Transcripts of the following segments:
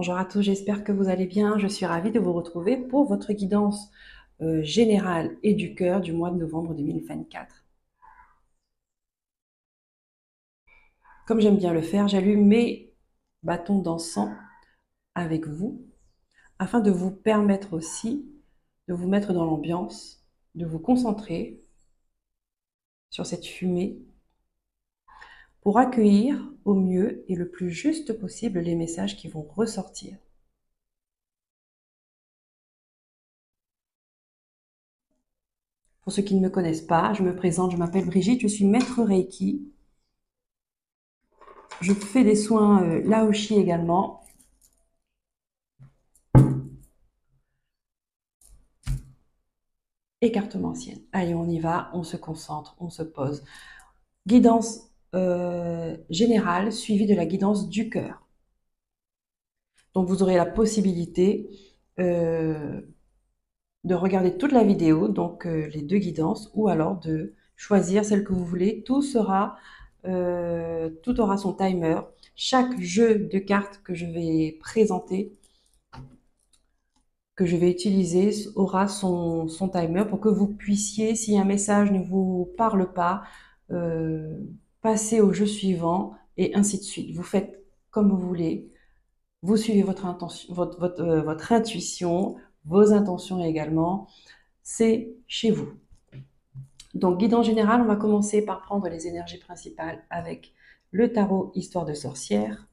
Bonjour à tous, j'espère que vous allez bien. Je suis ravie de vous retrouver pour votre guidance générale et du cœur du mois de novembre 2024. Comme j'aime bien le faire, j'allume mes bâtons d'encens avec vous afin de vous permettre aussi de vous mettre dans l'ambiance, de vous concentrer sur cette fumée pour accueillir au mieux et le plus juste possible les messages qui vont ressortir. Pour ceux qui ne me connaissent pas, je me présente, je m'appelle Brigitte, je suis maître Reiki. Je fais des soins Laoshi également. Et cartes ancienne. Allez, on y va, on se concentre, on se pose. Guidance générale suivie de la guidance du cœur. Donc vous aurez la possibilité de regarder toute la vidéo, donc les deux guidances, ou alors de choisir celle que vous voulez. Tout aura son timer. Chaque jeu de cartes que je vais présenter, que je vais utiliser, aura son timer pour que vous puissiez, si un message ne vous parle pas, passer au jeu suivant et ainsi de suite. Vous faites comme vous voulez. Vous suivez votre intention, votre intuition, vos intentions également. C'est chez vous. Donc, guide en général, on va commencer par prendre les énergies principales avec le tarot Histoire de sorcière.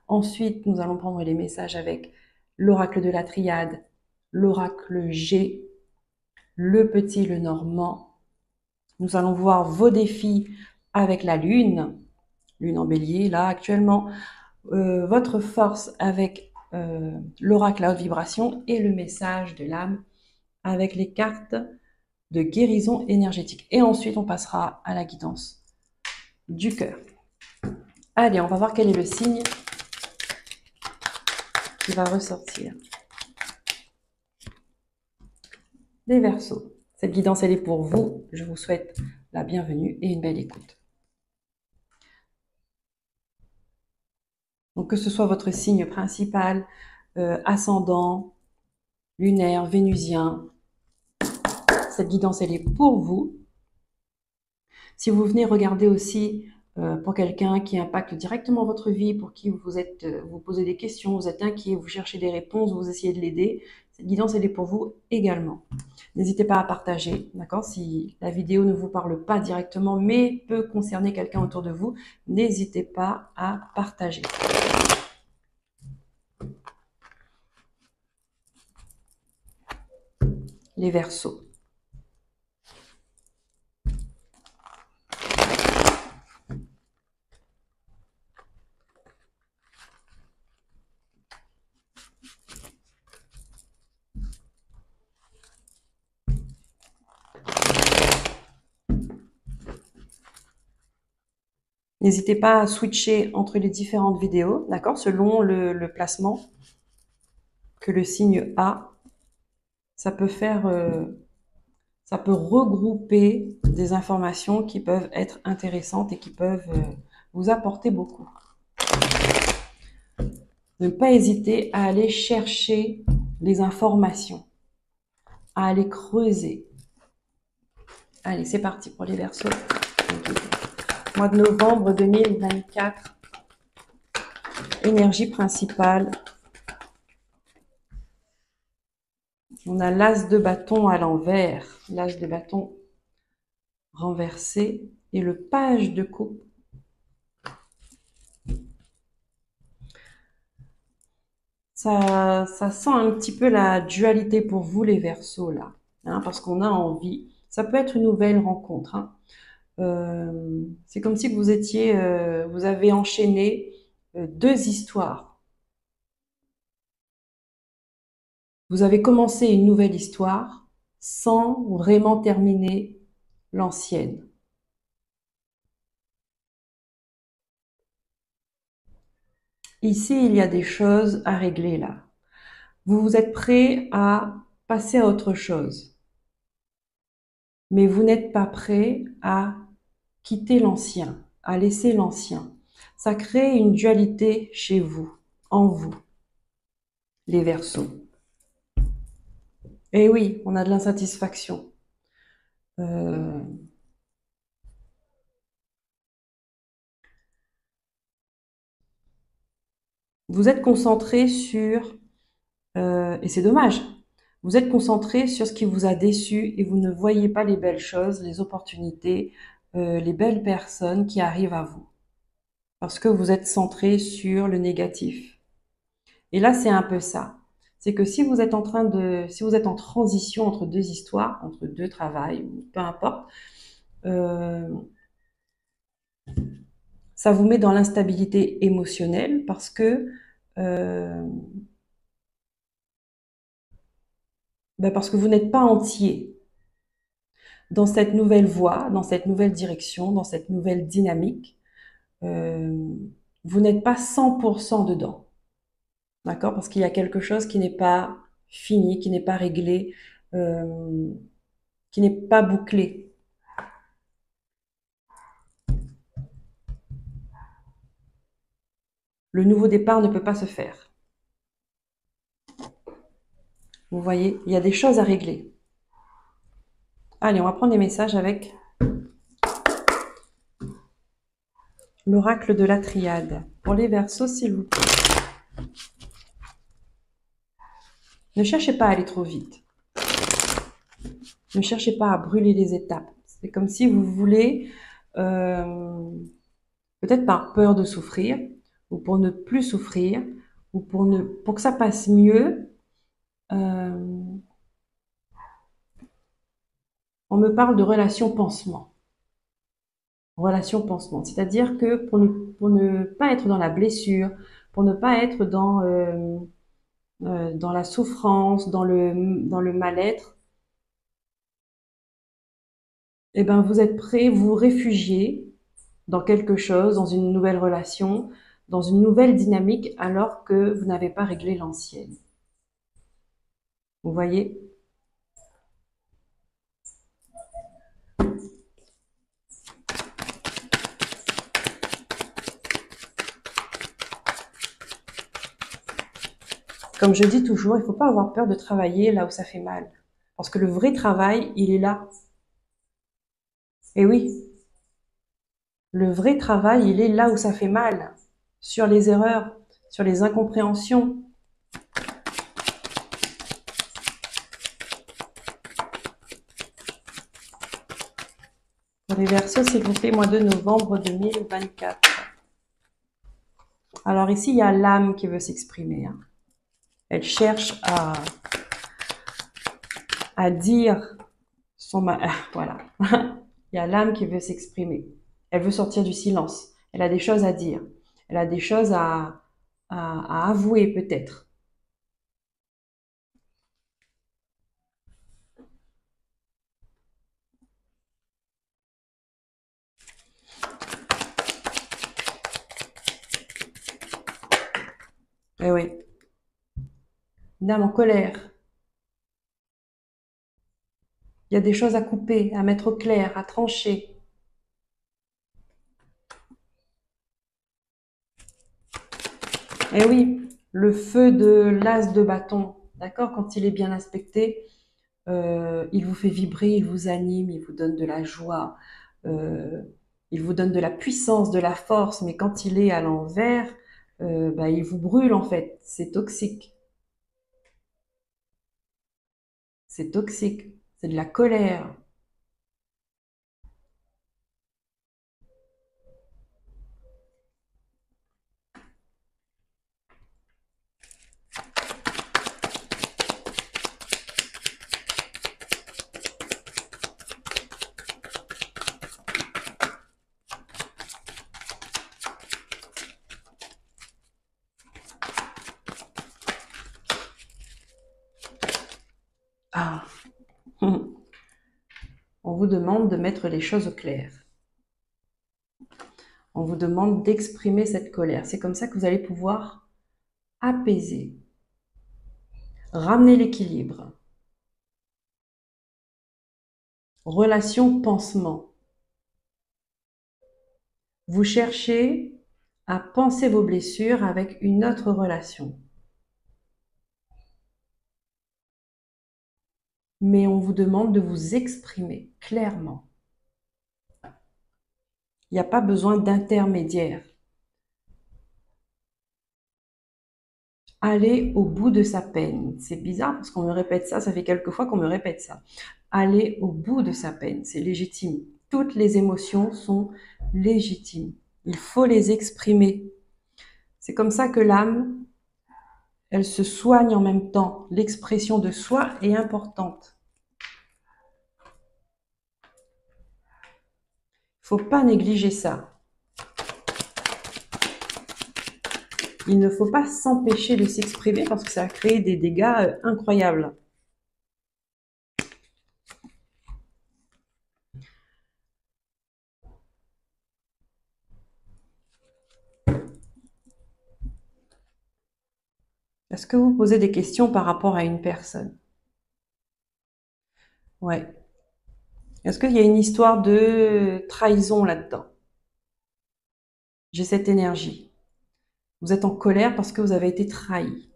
Ensuite, nous allons prendre les messages avec l'oracle de la triade, l'oracle G, le petit, le normand. Nous allons voir vos défis avec la lune, lune en bélier, là actuellement, votre force avec l'oracle à haute vibration et le message de l'âme avec les cartes de guérison énergétique. Et ensuite, on passera à la guidance du cœur. Allez, on va voir quel est le signe qui va ressortir. Les Verseaux. Cette guidance, elle est pour vous. Je vous souhaite la bienvenue et une belle écoute. Donc, que ce soit votre signe principal, ascendant, lunaire, vénusien, cette guidance, elle est pour vous. Si vous venez regarder aussi pour quelqu'un qui impacte directement votre vie, pour qui vous posez des questions, vous êtes inquiet, vous cherchez des réponses, vous essayez de l'aider, cette guidance, elle est pour vous également. N'hésitez pas à partager, d'accord? Si la vidéo ne vous parle pas directement, mais peut concerner quelqu'un autour de vous, n'hésitez pas à partager. Les Verseaux. N'hésitez pas à switcher entre les différentes vidéos, d'accord, selon le placement que le signe a. Ça peut regrouper des informations qui peuvent être intéressantes et qui peuvent vous apporter beaucoup. Ne pas hésiter à aller chercher les informations, à aller creuser. Allez, c'est parti pour les Verseaux. Mois de novembre 2024. Énergie principale. On a l'as de bâton à l'envers, l'as de bâton renversé et le page de coupe. Ça sent un petit peu la dualité pour vous les Verseaux là, hein, parce qu'on a envie. Ça peut être une nouvelle rencontre. Hein. C'est comme si vous avez enchaîné deux histoires. Vous avez commencé une nouvelle histoire sans vraiment terminer l'ancienne. Ici, il y a des choses à régler là. Vous êtes prêt à passer à autre chose. Mais vous n'êtes pas prêt à quitter l'ancien, à laisser l'ancien. Ça crée une dualité chez vous, en vous. les Verseaux. Eh oui, on a de l'insatisfaction. Euh, vous êtes concentré sur, et c'est dommage, vous êtes concentré sur ce qui vous a déçu et vous ne voyez pas les belles choses, les opportunités, les belles personnes qui arrivent à vous. Parce que vous êtes centré sur le négatif. Et là, c'est un peu ça. C'est que si vous êtes si vous êtes en transition entre deux histoires, entre deux travails, ou peu importe, euh, ça vous met dans l'instabilité émotionnelle euh, parce que vous n'êtes pas entier dans cette nouvelle voie, dans cette nouvelle direction, dans cette nouvelle dynamique. Euh, vous n'êtes pas 100% dedans, d'accord? Parce qu'il y a quelque chose qui n'est pas fini, qui n'est pas réglé, euh, qui n'est pas bouclé. Le nouveau départ ne peut pas se faire. Vous voyez, il y a des choses à régler. Allez, on va prendre des messages avec l'oracle de la triade. Pour les Verseaux, s'il vous plaît. Ne cherchez pas à aller trop vite. Ne cherchez pas à brûler les étapes. C'est comme si vous voulez, euh, peut-être par peur de souffrir, ou pour ne plus souffrir, ou pour que ça passe mieux, euh, on me parle de relation pansement. Relation pansement. C'est-à-dire que pour ne pas être dans la blessure, pour ne pas être dans la souffrance, dans le mal-être, eh ben, vous êtes prêt, vous réfugier dans quelque chose, dans une nouvelle relation, dans une nouvelle dynamique, alors que vous n'avez pas réglé l'ancienne. Vous voyez? Comme je dis toujours, il ne faut pas avoir peur de travailler là où ça fait mal. Parce que le vrai travail, il est là. Et oui, le vrai travail, il est là où ça fait mal. Sur les erreurs, sur les incompréhensions. Pour les Verseaux, s'il vous plaît, mois de novembre 2024. Alors ici, il y a l'âme qui veut s'exprimer. Hein. Elle cherche à dire son mal. Voilà. Il y a l'âme qui veut s'exprimer. Elle veut sortir du silence. Elle a des choses à dire. Elle a des choses à avouer peut-être. Eh oui. Une âme en colère. Il y a des choses à couper, à mettre au clair, à trancher. Eh oui, le feu de l'as de bâton, d'accord, quand il est bien aspecté, il vous fait vibrer, il vous anime, il vous donne de la joie, euh, il vous donne de la puissance, de la force, mais quand il est à l'envers, bah, il vous brûle en fait, c'est toxique, c'est toxique, c'est de la colère. Ah. On vous demande de mettre les choses au clair. On vous demande d'exprimer cette colère. C'est comme ça que vous allez pouvoir apaiser, ramener l'équilibre. Relation pansement. Vous cherchez à penser vos blessures avec une autre relation. mais on vous demande de vous exprimer clairement. Il n'y a pas besoin d'intermédiaire. Aller au bout de sa peine. C'est bizarre parce qu'on me répète ça, ça fait quelques fois qu'on me répète ça. Aller au bout de sa peine, c'est légitime. Toutes les émotions sont légitimes. Il faut les exprimer. C'est comme ça que l'âme, elle se soigne en même temps. L'expression de soi est importante. Il ne faut pas négliger ça. Il ne faut pas s'empêcher de s'exprimer parce que ça a créé des dégâts incroyables. Est-ce que vous posez des questions par rapport à une personne? Ouais. Est-ce qu'il y a une histoire de trahison là-dedans? J'ai cette énergie. Vous êtes en colère parce que vous avez été trahi.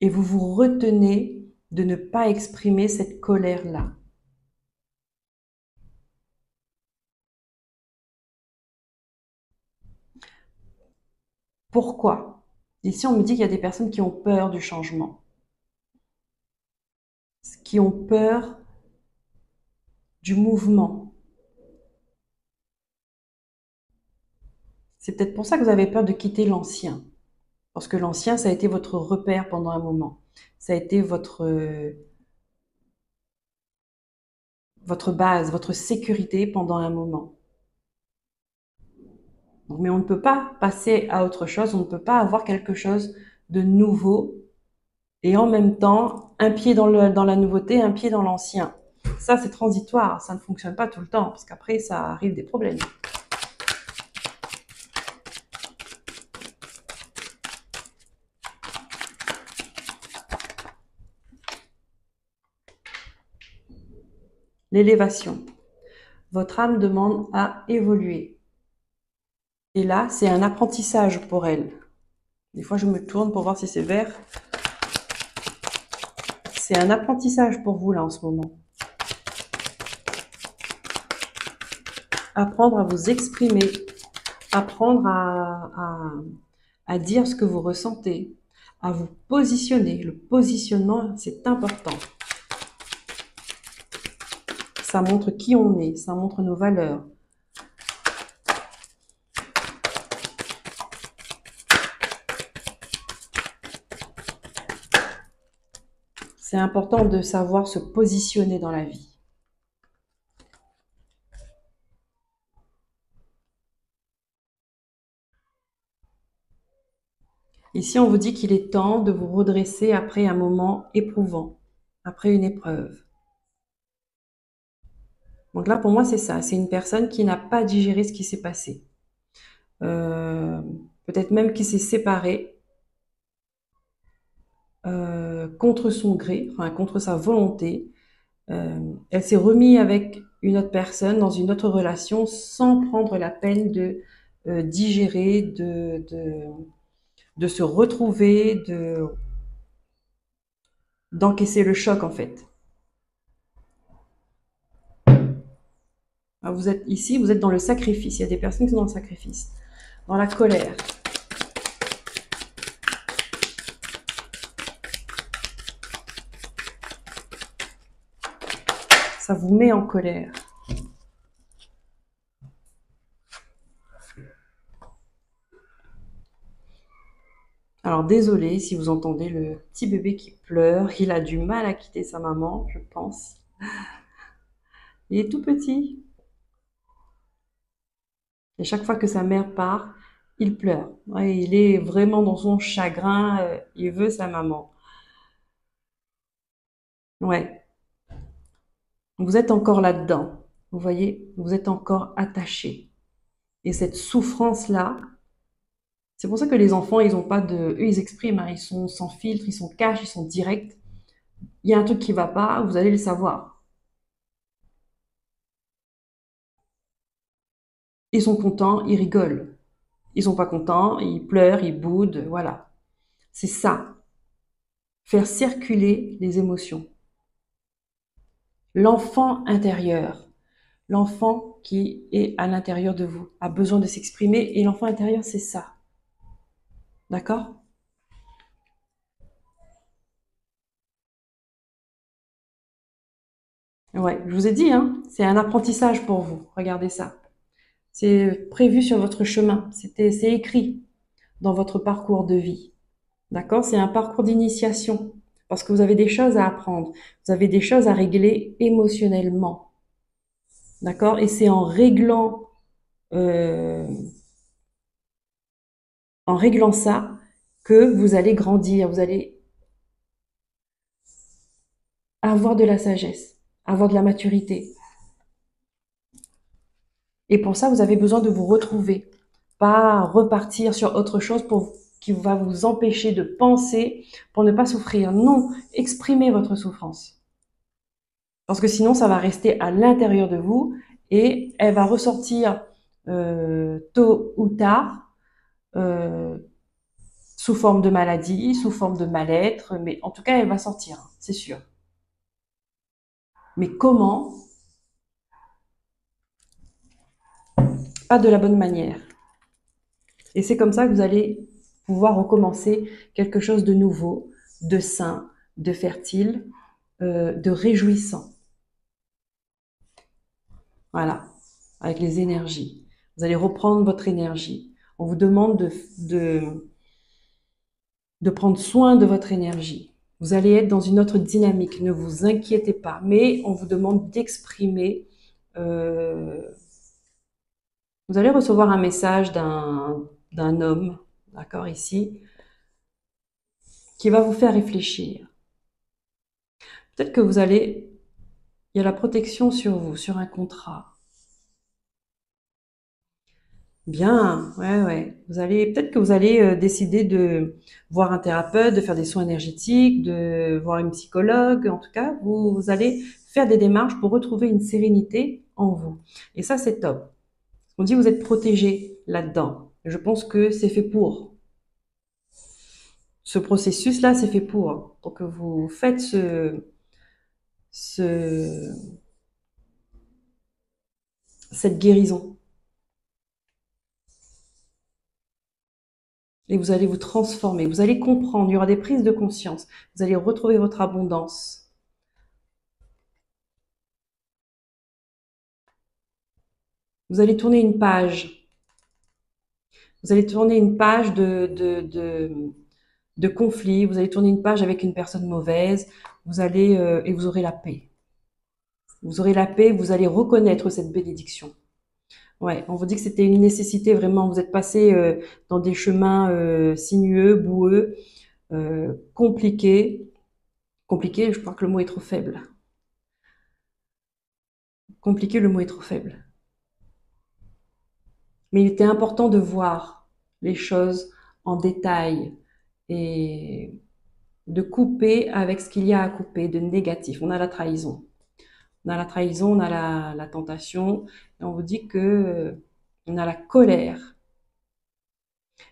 Et vous vous retenez de ne pas exprimer cette colère-là. Pourquoi? Ici, on me dit qu'il y a des personnes qui ont peur du changement, qui ont peur du mouvement. C'est peut-être pour ça que vous avez peur de quitter l'ancien. Parce que l'ancien, ça a été votre repère pendant un moment. Ça a été votre base, votre sécurité pendant un moment. Mais on ne peut pas passer à autre chose, on ne peut pas avoir quelque chose de nouveau et en même temps, un pied dans la nouveauté, un pied dans l'ancien. Ça, c'est transitoire, ça ne fonctionne pas tout le temps, parce qu'après, ça arrive des problèmes. L'élévation. Votre âme demande à évoluer. Et là, c'est un apprentissage pour elle. Des fois, je me tourne pour voir si c'est vert. C'est un apprentissage pour vous, là, en ce moment. Apprendre à vous exprimer, apprendre à dire ce que vous ressentez, à vous positionner. Le positionnement, c'est important. Ça montre qui on est, ça montre nos valeurs. C'est important de savoir se positionner dans la vie. Ici, on vous dit qu'il est temps de vous redresser après un moment éprouvant, après une épreuve. Donc là, pour moi, c'est ça. C'est une personne qui n'a pas digéré ce qui s'est passé. Euh, Peut-être même qui s'est séparée contre son gré, enfin, contre sa volonté. Elle s'est remise avec une autre personne dans une autre relation sans prendre la peine de digérer, de se retrouver, d'encaisser le choc en fait. Alors, vous êtes ici, vous êtes dans le sacrifice. Il y a des personnes qui sont dans le sacrifice, dans la colère. Ça vous met en colère. Alors désolé si vous entendez le petit bébé qui pleure, il a du mal à quitter sa maman, je pense. Il est tout petit. Et chaque fois que sa mère part, il pleure. Ouais, il est vraiment dans son chagrin, il veut sa maman. Ouais, vous êtes encore là-dedans. Vous voyez, vous êtes encore attaché. Et cette souffrance-là, c'est pour ça que les enfants, ils ont pas de, eux, ils expriment, hein, ils sont sans filtre, ils sont cash, ils sont directs. Il y a un truc qui va pas, vous allez le savoir. Ils sont contents, ils rigolent. Ils sont pas contents, ils pleurent, ils boudent, voilà. C'est ça, faire circuler les émotions. L'enfant intérieur, l'enfant qui est à l'intérieur de vous, a besoin de s'exprimer et l'enfant intérieur, c'est ça. D'accord? Ouais, je vous ai dit, hein, c'est un apprentissage pour vous. Regardez ça. C'est prévu sur votre chemin. C'est écrit dans votre parcours de vie. D'accord? C'est un parcours d'initiation. Parce que vous avez des choses à apprendre. Vous avez des choses à régler émotionnellement. D'accord? Et c'est euh, en réglant ça que vous allez grandir. Vous allez avoir de la sagesse, avoir de la maturité. Et pour ça, vous avez besoin de vous retrouver, pas repartir sur autre chose qui va vous empêcher de penser pour ne pas souffrir. Non, exprimez votre souffrance. Parce que sinon, ça va rester à l'intérieur de vous et elle va ressortir tôt ou tard euh, sous forme de maladie, sous forme de mal-être, mais en tout cas, elle va sortir, c'est sûr. Mais comment? Pas de la bonne manière. Et c'est comme ça que vous allez pouvoir recommencer quelque chose de nouveau, de sain, de fertile, de réjouissant. Voilà, avec les énergies. Vous allez reprendre votre énergie. On vous demande de prendre soin de votre énergie. Vous allez être dans une autre dynamique, ne vous inquiétez pas. Mais on vous demande d'exprimer. Vous allez recevoir un message d'un homme, d'accord, ici, qui va vous faire réfléchir. Peut-être que il y a la protection sur vous, sur un contrat. Bien, ouais, ouais. Peut-être que vous allez décider de voir un thérapeute, de faire des soins énergétiques, de voir une psychologue. En tout cas, vous allez faire des démarches pour retrouver une sérénité en vous. Et ça, c'est top. On dit que vous êtes protégé là-dedans. Je pense que c'est fait pour. Ce processus-là, c'est fait pour. Donc, vous faites ce, cette guérison. Et vous allez vous transformer, vous allez comprendre, il y aura des prises de conscience, vous allez retrouver votre abondance. Vous allez tourner une page. Vous allez tourner une page de conflit, vous allez tourner une page avec une personne mauvaise, et vous aurez la paix. Vous aurez la paix, vous allez reconnaître cette bénédiction. Ouais, on vous dit que c'était une nécessité vraiment. Vous êtes passé dans des chemins sinueux, boueux, compliqués. Compliqué, je crois que le mot est trop faible. Compliqué, le mot est trop faible. Mais il était important de voir les choses en détail et de couper avec ce qu'il y a à couper de négatif. On a la trahison. On a la trahison, on a la tentation, et on vous dit que on a la colère.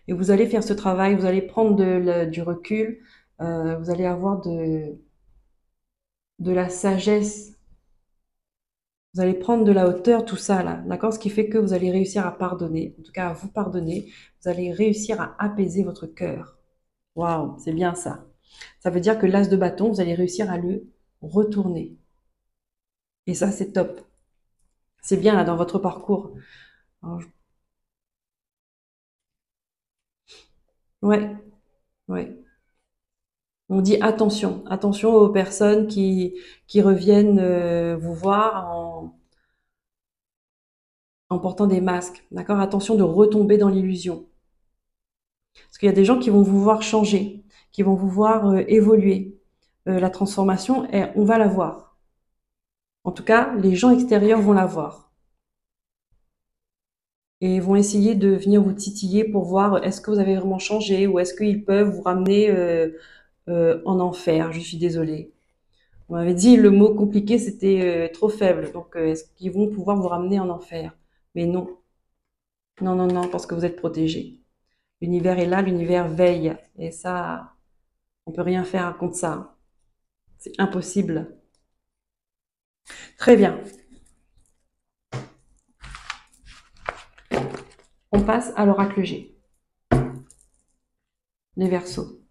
Et vous allez faire ce travail, vous allez prendre du recul, vous allez avoir de la sagesse, vous allez prendre de la hauteur, tout ça là, d'accord? Ce qui fait que vous allez réussir à pardonner, en tout cas à vous pardonner, vous allez réussir à apaiser votre cœur. Waouh, c'est bien ça. Ça veut dire que l'as de bâton, vous allez réussir à le retourner. Et ça, c'est top. C'est bien là dans votre parcours. Alors, ouais, ouais. On dit attention, attention aux personnes qui reviennent vous voir en portant des masques. D'accord? Attention de retomber dans l'illusion. Parce qu'il y a des gens qui vont vous voir changer, qui vont vous voir évoluer. La transformation, on va la voir. En tout cas, les gens extérieurs vont la voir. Et vont essayer de venir vous titiller pour voir est-ce que vous avez vraiment changé ou est-ce qu'ils peuvent vous ramener en enfer. Je suis désolée. On m'avait dit le mot compliqué, c'était trop faible. Donc, est-ce qu'ils vont pouvoir vous ramener en enfer? Mais non. Non, non, non, parce que vous êtes protégé. L'univers est là, l'univers veille. Et ça, on peut rien faire contre ça. C'est impossible. Très bien. On passe à l'oracle G. Les Verseaux.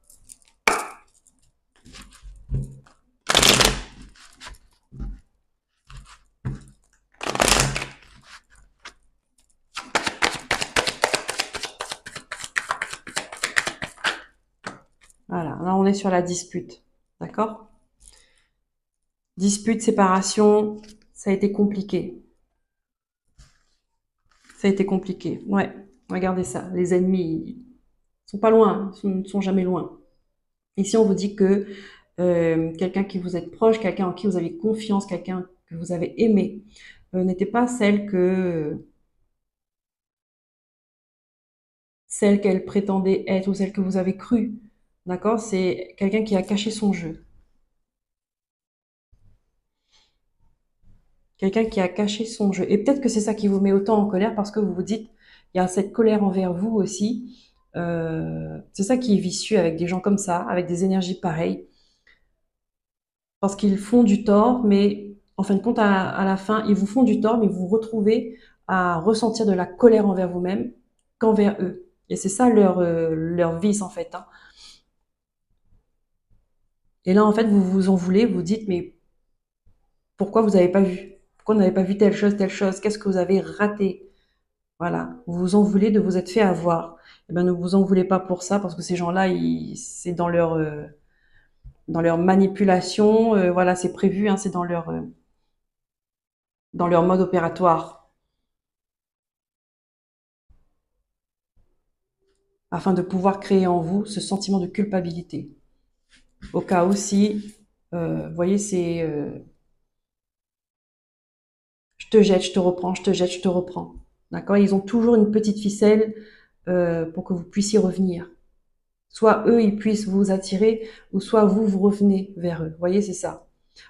Voilà, là on est sur la dispute. D'accord? Dispute, séparation, ça a été compliqué. Ça a été compliqué. Ouais, regardez ça. Les ennemis, ils sont pas loin, ils ne sont jamais loin. Ici, on vous dit que quelqu'un qui vous est proche, quelqu'un en qui vous avez confiance, quelqu'un que vous avez aimé, n'était pas celle qu'elle prétendait être ou celle que vous avez crue. D'accord? C'est quelqu'un qui a caché son jeu. Quelqu'un qui a caché son jeu. Et peut-être que c'est ça qui vous met autant en colère parce que vous vous dites, il y a cette colère envers vous aussi. C'est ça qui est vicieux avec des gens comme ça, avec des énergies pareilles. Parce qu'ils font du tort, mais en fin de compte, à la fin, ils vous font du tort, mais vous vous retrouvez à ressentir de la colère envers vous-même qu'envers eux. Et c'est ça leur vice, en fait. Hein. Et là, en fait, vous vous en voulez, vous dites, mais pourquoi vous n'avez pas vu? Pourquoi vous n'avez pas vu telle chose, telle chose? Qu'est-ce que vous avez raté? Voilà. Vous vous en voulez de vous être fait avoir. Eh ben, ne vous en voulez pas pour ça, parce que ces gens-là, c'est dans leur manipulation. Voilà, c'est prévu, hein, c'est dans leur mode opératoire. Afin de pouvoir créer en vous ce sentiment de culpabilité. Au cas où si, vous voyez, c'est je te jette, je te reprends, je te jette, je te reprends. D'accord? Ils ont toujours une petite ficelle pour que vous puissiez revenir. Soit eux, ils puissent vous attirer, ou soit vous, vous revenez vers eux. Vous voyez, c'est ça.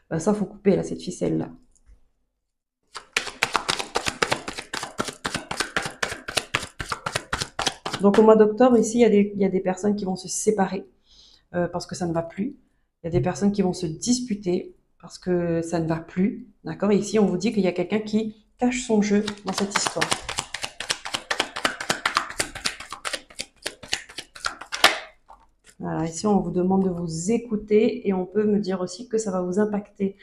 Ben, ça, faut couper, là, cette ficelle-là. Donc, au mois d'octobre, ici, il y a des personnes qui vont se séparer parce que ça ne va plus. Il y a des personnes qui vont se disputer parce que ça ne va plus. D'accord? Et ici, on vous dit qu'il y a quelqu'un qui cache son jeu dans cette histoire. Voilà, ici, on vous demande de vous écouter et on peut me dire aussi que ça va vous impacter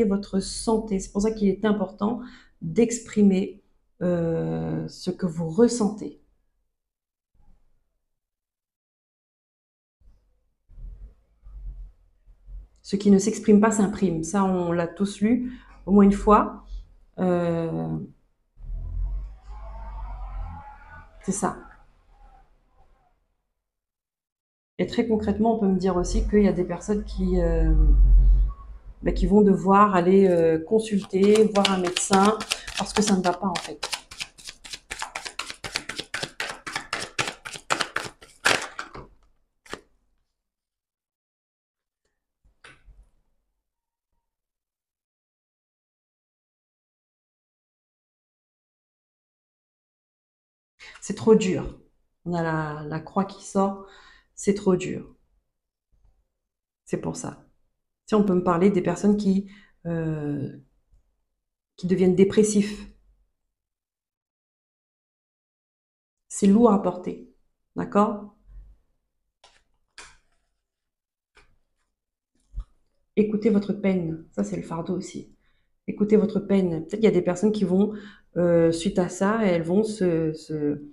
votre santé. C'est pour ça qu'il est important d'exprimer ce que vous ressentez. Ce qui ne s'exprime pas s'imprime. Ça, on l'a tous lu au moins une fois. Euh, c'est ça. Et très concrètement, on peut me dire aussi qu'il y a des personnes qui vont devoir aller consulter, voir un médecin, parce que ça ne va pas en fait. C'est trop dur. On a la croix qui sort, c'est trop dur. C'est pour ça. Si on peut me parler des personnes qui deviennent dépressifs, c'est lourd à porter. D'accord? Écoutez votre peine. Ça, c'est le fardeau aussi. Écoutez votre peine. Peut-être qu'il y a des personnes qui vont, suite à ça, elles vont se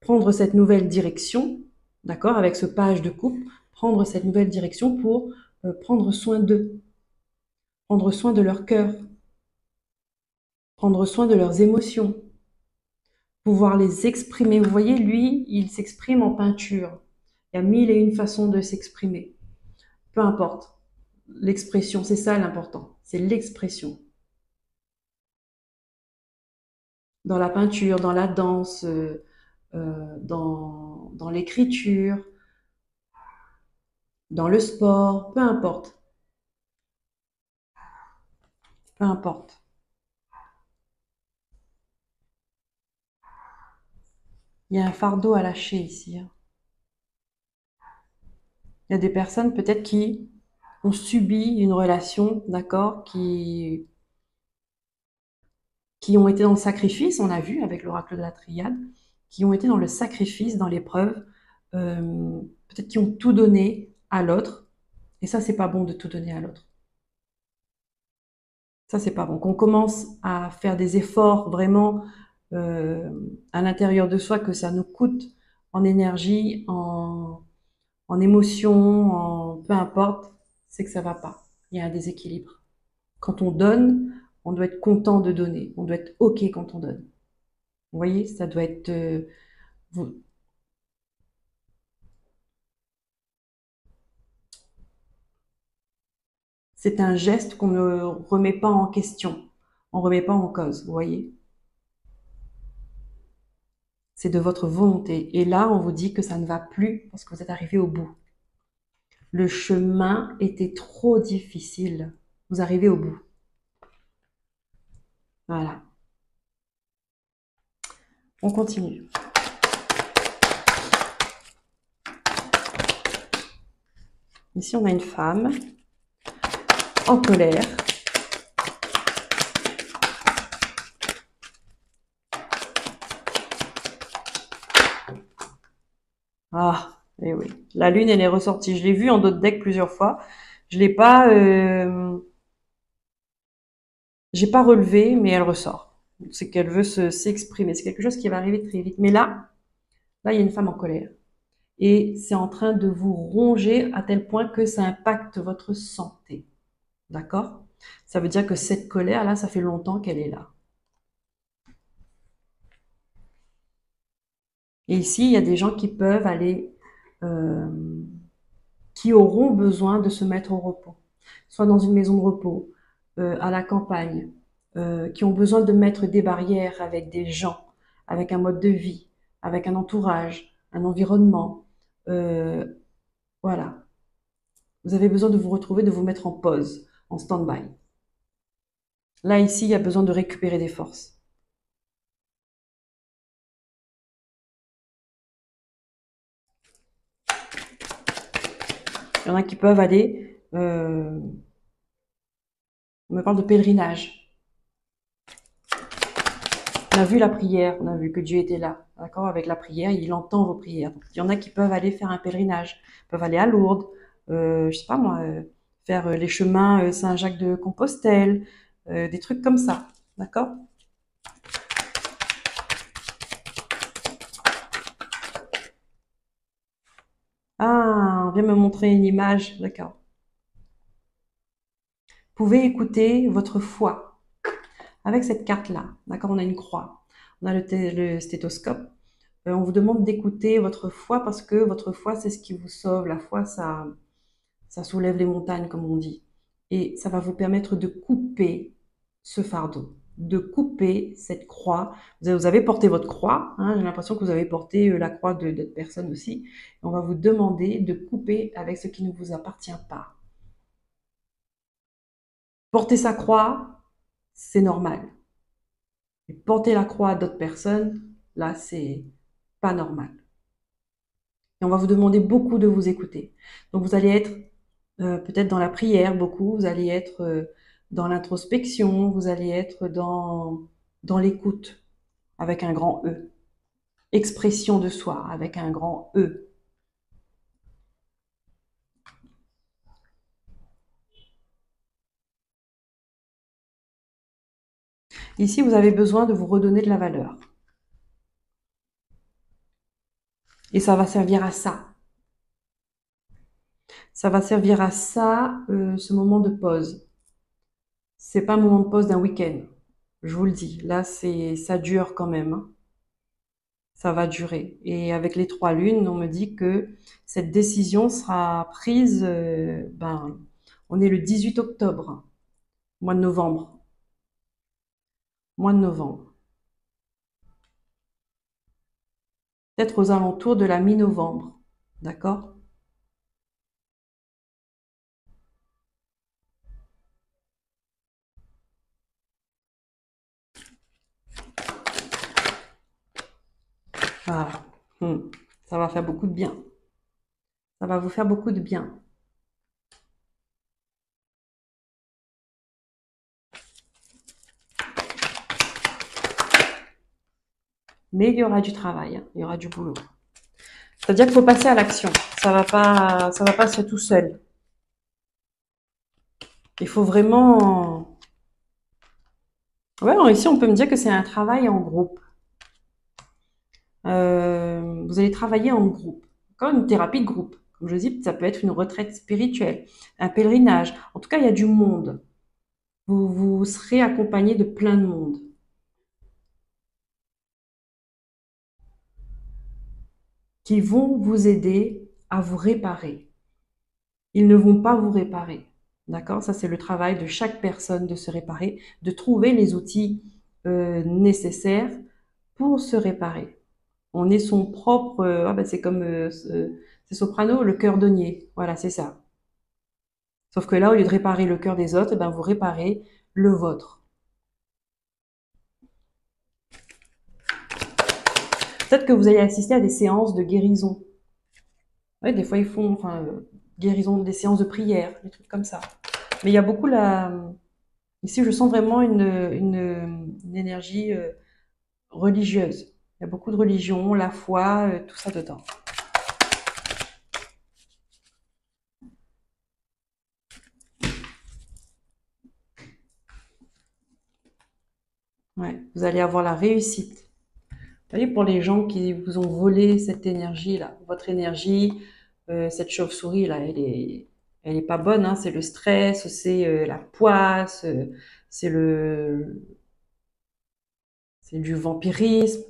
prendre cette nouvelle direction, d'accord, avec ce page de coupe, prendre cette nouvelle direction pour prendre soin d'eux, prendre soin de leur cœur, prendre soin de leurs émotions, pouvoir les exprimer. Vous voyez, lui, il s'exprime en peinture. Il y a mille et une façons de s'exprimer. Peu importe. L'expression, c'est ça l'important. C'est l'expression. Dans la peinture, dans la danse, dans l'écriture, dans le sport, peu importe. Peu importe. Il y a un fardeau à lâcher ici, hein. Il y a des personnes peut-être qui ont subi une relation, d'accord, qui ont été dans le sacrifice, on a vu avec l'oracle de la Triade, qui ont été dans le sacrifice, dans l'épreuve, peut-être qui ont tout donné à l'autre, et ça, c'est pas bon de tout donner à l'autre. Ça, c'est pas bon. Qu'on commence à faire des efforts vraiment euh, à l'intérieur de soi, que ça nous coûte en énergie, en émotion, en peu importe, c'est que ça va pas. Il y a un déséquilibre. Quand on donne, on doit être content de donner. On doit être OK quand on donne. Vous voyez, ça doit être... c'est un geste qu'on ne remet pas en question. On ne remet pas en cause, vous voyez. C'est de votre volonté. Et là, on vous dit que ça ne va plus parce que vous êtes arrivé au bout. Le chemin était trop difficile. Vous arrivez au bout. Voilà. On continue. Ici, on a une femme en colère. Ah, eh oui. La lune, elle est ressortie. Je l'ai vue en d'autres decks plusieurs fois. Je l'ai pas, j'ai pas relevé, mais elle ressort. C'est qu'elle veut s'exprimer. C'est quelque chose qui va arriver très vite. Mais là, il y a une femme en colère. Et c'est en train de vous ronger à tel point que ça impacte votre santé. D'accord? Ça veut dire que cette colère-là, ça fait longtemps qu'elle est là. Et ici, il y a des gens qui peuvent aller, euh, qui auront besoin de se mettre au repos, soit dans une maison de repos, à la campagne, qui ont besoin de mettre des barrières avec des gens, avec un mode de vie, avec un entourage, un environnement. Euh, voilà. Vous avez besoin de vous retrouver, de vous mettre en pause, en stand-by. Là, ici, il y a besoin de récupérer des forces. Il y en a qui peuvent aller, on me parle de pèlerinage. On a vu la prière, on a vu que Dieu était là, d'accord, avec la prière, il entend vos prières. Donc, il y en a qui peuvent aller faire un pèlerinage, peuvent aller à Lourdes, je sais pas moi, faire les chemins Saint-Jacques de Compostelle, des trucs comme ça, d'accord? Ah, on vient me montrer une image, d'accord. Vous pouvez écouter votre foi avec cette carte-là, d'accord? On a une croix, on a le stéthoscope. On vous demande d'écouter votre foi parce que votre foi, c'est ce qui vous sauve. La foi, ça soulève les montagnes, comme on dit. Et ça va vous permettre de couper ce fardeau, de couper cette croix. Vous avez porté votre croix, hein, j'ai l'impression que vous avez porté la croix d'autres personnes aussi. Et on va vous demander de couper avec ce qui ne vous appartient pas. Porter sa croix, c'est normal. Et porter la croix à d'autres personnes, là, c'est pas normal. Et on va vous demander beaucoup de vous écouter. Donc vous allez être peut-être dans la prière beaucoup, vous allez être dans l'introspection, vous allez être dans l'écoute avec un grand E. Expression de soi avec un grand E. Ici, vous avez besoin de vous redonner de la valeur. Et ça va servir à ça. Ça va servir à ça, ce moment de pause. C'est pas un moment de pause d'un week-end. Je vous le dis. Là, ça dure quand même, hein. Ça va durer. Et avec les 3 lunes, on me dit que cette décision sera prise, on est le 18 octobre, mois de novembre. Mois de novembre. Peut-être aux alentours de la mi-novembre. D'accord? Voilà. Ça va faire beaucoup de bien. Ça va vous faire beaucoup de bien. Mais il y aura du travail, hein, il y aura du boulot. C'est-à-dire qu'il faut passer à l'action. Ça va pas se faire tout seul. Il faut vraiment. Ouais, alors ici on peut me dire que c'est un travail en groupe. Vous allez travailler en groupe. Comme une thérapie de groupe. Comme je dis, ça peut être une retraite spirituelle, un pèlerinage. En tout cas, il y a du monde. Vous serez accompagné de plein de monde qui vont vous aider à vous réparer. Ils ne vont pas vous réparer. D'accord? Ça, c'est le travail de chaque personne de se réparer, de trouver les outils nécessaires pour se réparer. On est son propre, c'est comme c'est Soprano, le cœur-denier. Voilà, c'est ça. Sauf que là, au lieu de réparer le cœur des autres, eh ben, vous réparez le vôtre. Peut-être que vous allez assister à des séances de guérison. Ouais, des fois, ils font, enfin, guérison, des séances de prière, des trucs comme ça. Mais il y a beaucoup la. Ici, je sens vraiment une énergie religieuse. Il y a beaucoup de religion, la foi, tout ça dedans. Ouais, vous allez avoir la réussite. Vous voyez, pour les gens qui vous ont volé cette énergie-là, votre énergie, cette chauve-souris-là, elle est pas bonne, hein, c'est le stress, c'est la poisse, c'est du vampirisme,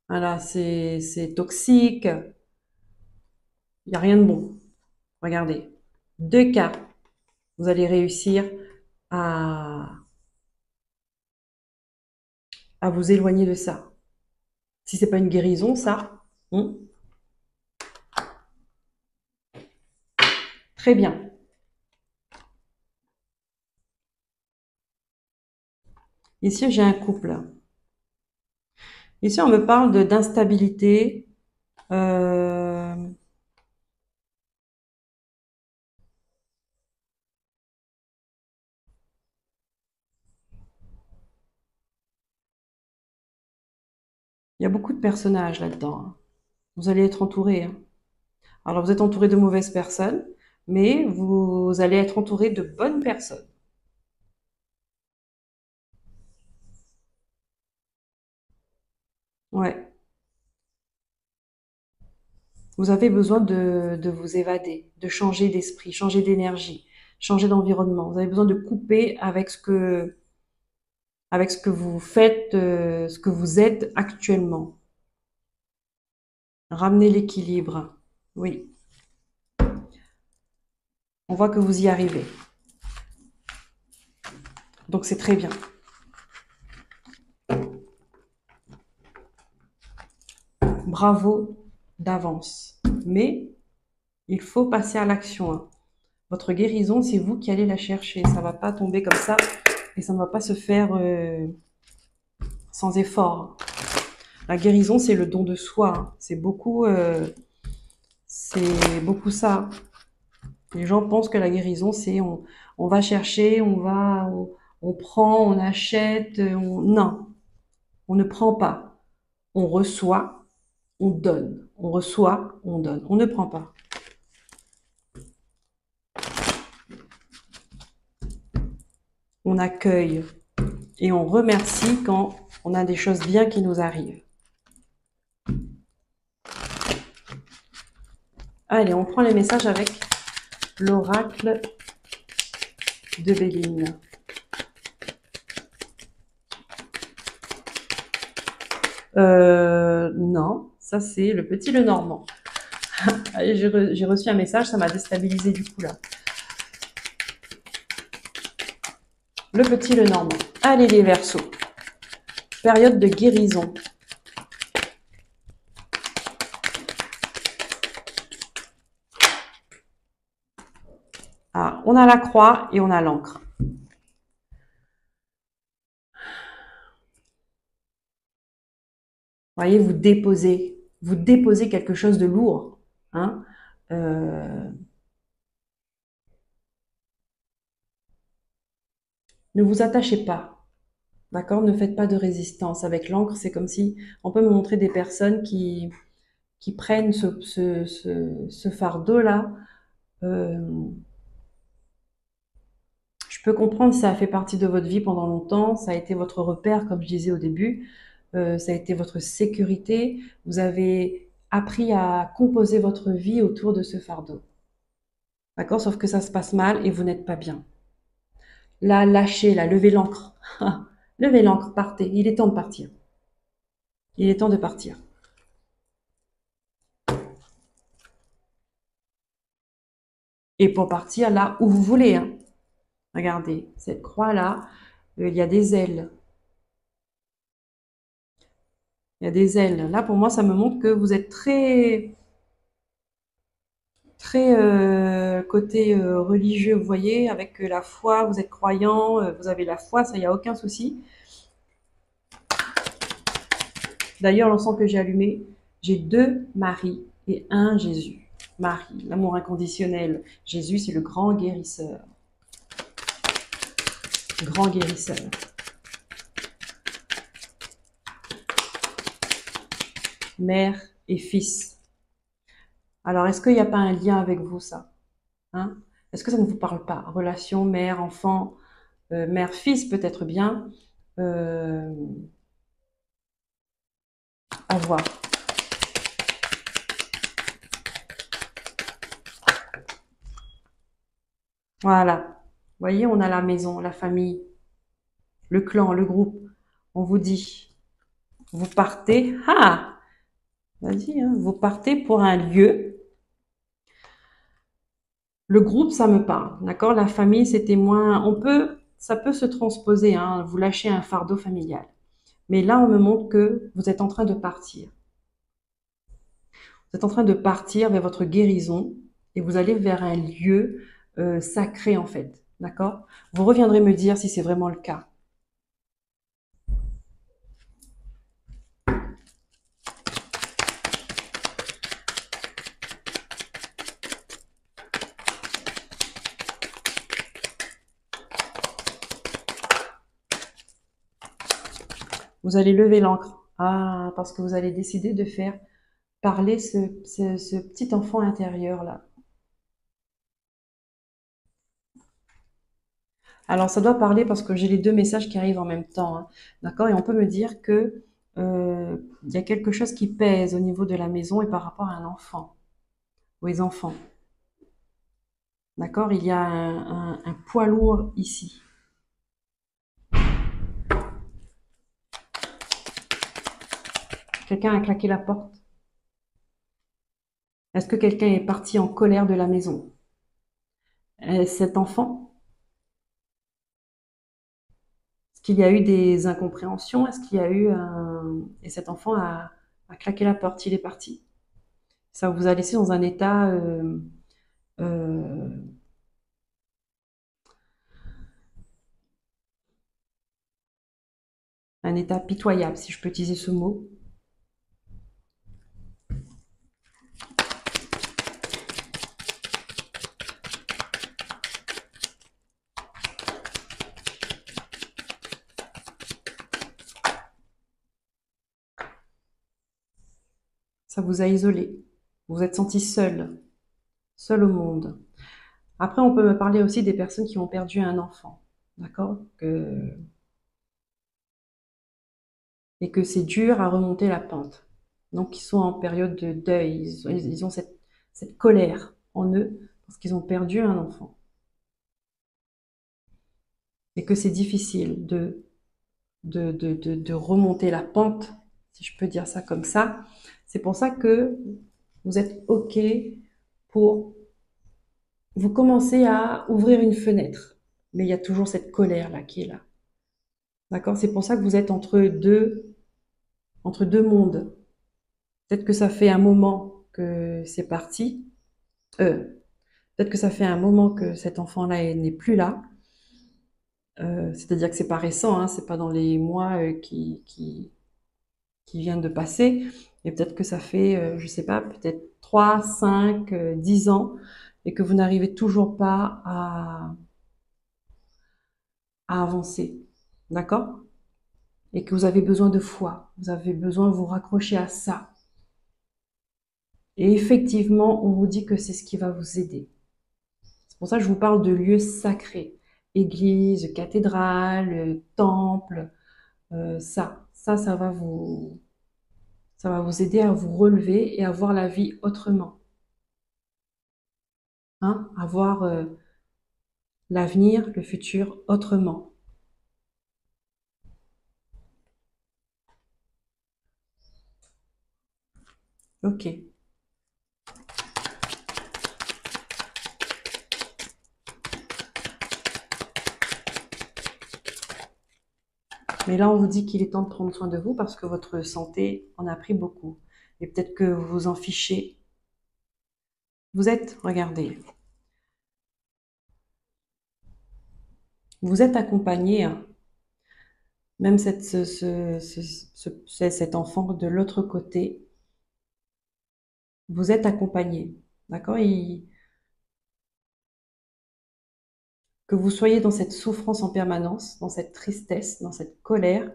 voilà, c'est toxique, il n'y a rien de bon. Regardez, deux cas, vous allez réussir à, à vous éloigner de ça. Si c'est pas une guérison, ça, très bien. Ici, j'ai un couple. Ici, on me parle d'instabilité. Euh, il y a beaucoup de personnages là-dedans, hein. Vous allez être entouré, hein. Alors, vous êtes entouré de mauvaises personnes, mais vous allez être entouré de bonnes personnes. Ouais. Vous avez besoin de vous évader, de changer d'esprit, changer d'énergie, changer d'environnement. Vous avez besoin de couper avec ce que vous faites, ce que vous êtes actuellement. Ramener l'équilibre. Oui. On voit que vous y arrivez. Donc c'est très bien. Bravo d'avance. Mais il faut passer à l'action, hein. Votre guérison, c'est vous qui allez la chercher. Ça va pas tomber comme ça et ça ne va pas se faire sans effort. La guérison, c'est le don de soi, hein. C'est beaucoup ça. Les gens pensent que la guérison, c'est on va chercher, on prend, on achète. Non, on ne prend pas. On reçoit, on donne. On reçoit, on donne. On ne prend pas. On accueille et on remercie quand on a des choses bien qui nous arrivent. Allez, on prend les messages avec l'oracle de Béline. Non, ça c'est le petit Lenormand. Allez, j'ai reçu un message, ça m'a déstabilisé du coup là. Le petit Lenormand. Allez les Verseaux. Période de guérison. Ah, on a la croix et on a l'encre. Voyez, vous déposez vous déposez quelque chose de lourd. Hein. Euh, ne vous attachez pas, d'accord? Ne faites pas de résistance. Avec l'encre, c'est comme si on peut me montrer des personnes qui prennent ce fardeau-là. Euh, je peux comprendre, ça a fait partie de votre vie pendant longtemps, ça a été votre repère, comme je disais au début, ça a été votre sécurité. Vous avez appris à composer votre vie autour de ce fardeau. D'accord? Sauf que ça se passe mal et vous n'êtes pas bien. Là, lâchez, là, levez l'encre. Levez l'encre, partez. Il est temps de partir. Il est temps de partir. Et pour partir là où vous voulez. Hein. Regardez, cette croix-là, il y a des ailes. Il y a des ailes. Là, pour moi, ça me montre que vous êtes très côté religieux, vous voyez, avec la foi, vous êtes croyant, vous avez la foi, ça, il n'y a aucun souci. D'ailleurs, l'encens que j'ai allumé, j'ai 2 Marie et 1 Jésus. Marie, l'amour inconditionnel. Jésus, c'est le grand guérisseur. Grand guérisseur. Mère et fils. Alors, est-ce qu'il n'y a pas un lien avec vous, ça? Hein? Est-ce que ça ne vous parle pas? Relation mère-enfant, mère-fils peut-être bien. Euh, à voir. Voilà. Vous voyez, on a la maison, la famille, le clan, le groupe. On vous dit, vous partez. Ah! Vas-y, hein, vous partez pour un lieu. Le groupe, ça me parle. D'accord? La famille, c'était moins. Ça peut se transposer, hein, vous lâchez un fardeau familial. Mais là, on me montre que vous êtes en train de partir. Vous êtes en train de partir vers votre guérison et vous allez vers un lieu sacré, en fait. D'accord? Vous reviendrez me dire si c'est vraiment le cas. Vous allez lever l'encre. Ah, parce que vous allez décider de faire parler ce petit enfant intérieur là. Alors ça doit parler parce que j'ai les 2 messages qui arrivent en même temps. Hein. D'accord? Et on peut me dire que il y a quelque chose qui pèse au niveau de la maison et par rapport à un enfant, aux enfants. D'accord? Il y a un poids lourd ici. Quelqu'un a claqué la porte. Est-ce que quelqu'un est parti en colère de la maison? Cet enfant, est-ce qu'il y a eu des incompréhensions? Est-ce qu'il y a eu un... Et cet enfant a claqué la porte, il est parti. Ça vous a laissé dans euh, un état pitoyable, si je peux utiliser ce mot. Ça vous a isolé. Vous vous êtes senti seul, seul au monde. Après, on peut me parler aussi des personnes qui ont perdu un enfant, d'accord? Et que c'est dur à remonter la pente. Donc, ils sont en période de deuil. Ils ont cette colère en eux parce qu'ils ont perdu un enfant. Et que c'est difficile de remonter la pente, si je peux dire ça comme ça. C'est pour ça que vous êtes OK pour vous commencer à ouvrir une fenêtre. Mais il y a toujours cette colère-là qui est là. D'accord? C'est pour ça que vous êtes entre deux mondes. Peut-être que ça fait un moment que c'est parti. Euh, Peut-être que ça fait un moment que cet enfant-là n'est plus là. C'est-à-dire que c'est pas récent, hein, c'est pas dans les mois qui qui vient de passer, et peut-être que ça fait, je sais pas, peut-être 3, 5, 10 ans, et que vous n'arrivez toujours pas à avancer, d'accord? Et que vous avez besoin de foi, vous avez besoin de vous raccrocher à ça. Et effectivement, on vous dit que c'est ce qui va vous aider. C'est pour ça que je vous parle de lieux sacrés. Église, cathédrale, temple, ça va vous aider à vous relever et à voir la vie autrement. Hein, à voir l'avenir, le futur autrement. Ok. Mais là, on vous dit qu'il est temps de prendre soin de vous parce que votre santé en a pris beaucoup. Et peut-être que vous vous en fichez. Vous êtes, regardez, vous êtes accompagné, hein. Même cet enfant de l'autre côté, vous êtes accompagné. D'accord? Que vous soyez dans cette souffrance en permanence, dans cette tristesse, dans cette colère,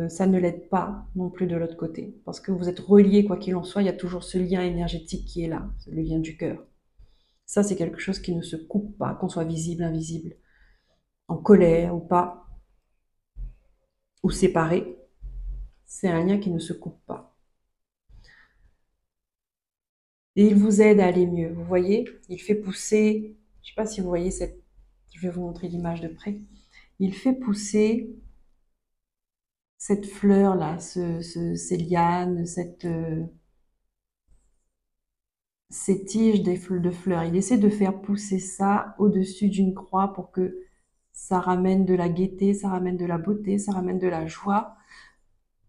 ça ne l'aide pas non plus de l'autre côté. Parce que vous êtes reliés, quoi qu'il en soit, il y a toujours ce lien énergétique qui est là, le lien du cœur. Ça, c'est quelque chose qui ne se coupe pas, qu'on soit visible, invisible, en colère ou pas, ou séparé. C'est un lien qui ne se coupe pas. Et il vous aide à aller mieux. Vous voyez, il fait pousser, je ne sais pas si vous voyez cette, je vais vous montrer l'image de près. Il fait pousser cette fleur-là, ces lianes, ces tiges de fleurs. Il essaie de faire pousser ça au-dessus d'une croix pour que ça ramène de la gaieté, ça ramène de la beauté, ça ramène de la joie,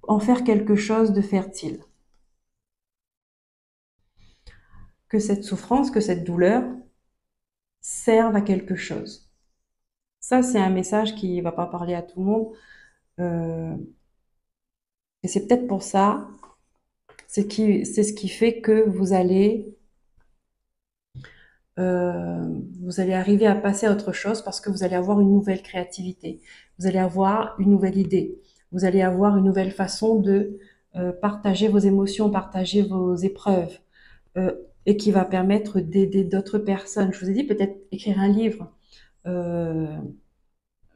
en faire quelque chose de fertile. Que cette souffrance, que cette douleur serve à quelque chose. Ça, c'est un message qui ne va pas parler à tout le monde. Euh, et c'est peut-être pour ça, c'est ce qui fait que vous allez arriver à passer à autre chose parce que vous allez avoir une nouvelle créativité, vous allez avoir une nouvelle idée, vous allez avoir une nouvelle façon de partager vos émotions, partager vos épreuves, euh, et qui va permettre d'aider d'autres personnes. Je vous ai dit peut-être écrire un livre. Euh,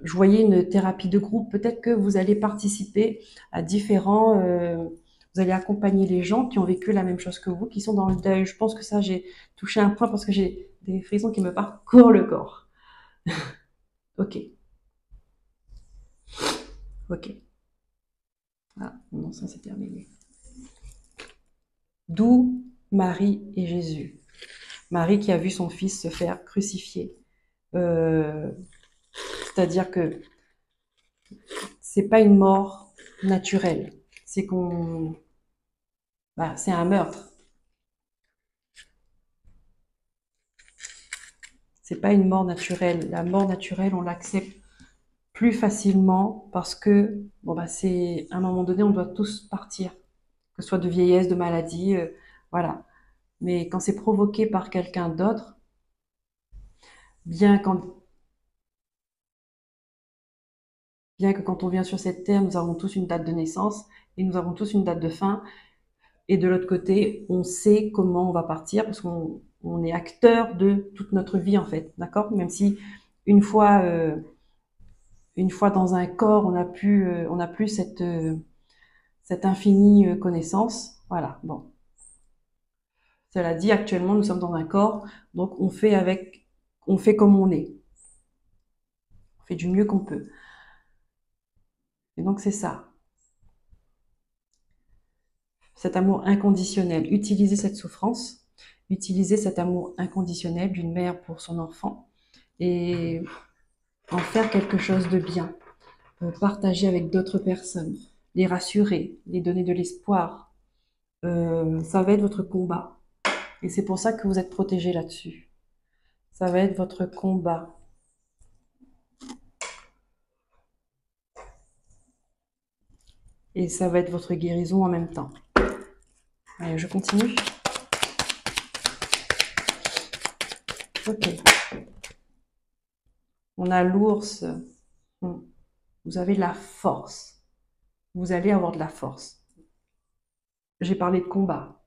je voyais une thérapie de groupe. Peut-être que vous allez participer à différents. Vous allez accompagner les gens qui ont vécu la même chose que vous, qui sont dans le deuil. Je pense que ça, j'ai touché un point parce que j'ai des frissons qui me parcourent le corps. Ok, ok. Ah, non, ça c'est terminé. D'où Marie et Jésus. Marie qui a vu son fils se faire crucifier. Euh, C'est-à-dire que c'est pas une mort naturelle. C'est qu'on, bah, c'est un meurtre. C'est pas une mort naturelle. La mort naturelle, on l'accepte plus facilement parce que, bon, bah, c'est, à un moment donné, on doit tous partir. Que ce soit de vieillesse, de maladie, voilà. Mais quand c'est provoqué par quelqu'un d'autre, bien quand, bien que quand on vient sur cette terre, nous avons tous une date de naissance et nous avons tous une date de fin. Et de l'autre côté, on sait comment on va partir parce qu'on est acteur de toute notre vie en fait, d'accord? Même si une fois, euh, une fois dans un corps, on n'a plus cette infinie connaissance. Voilà. Bon, cela dit, actuellement, nous sommes dans un corps, donc on fait comme on est, on fait du mieux qu'on peut. Et donc c'est ça, cet amour inconditionnel. Utilisez cette souffrance, utilisez cet amour inconditionnel d'une mère pour son enfant et en faire quelque chose de bien. Partager avec d'autres personnes, les rassurer, les donner de l'espoir. Ça va être votre combat. Et c'est pour ça que vous êtes protégé là-dessus. Ça va être votre combat. et ça va être votre guérison en même temps. Allez, je continue. Ok. On a l'ours. Vous avez de la force. Vous allez avoir de la force. J'ai parlé de combat.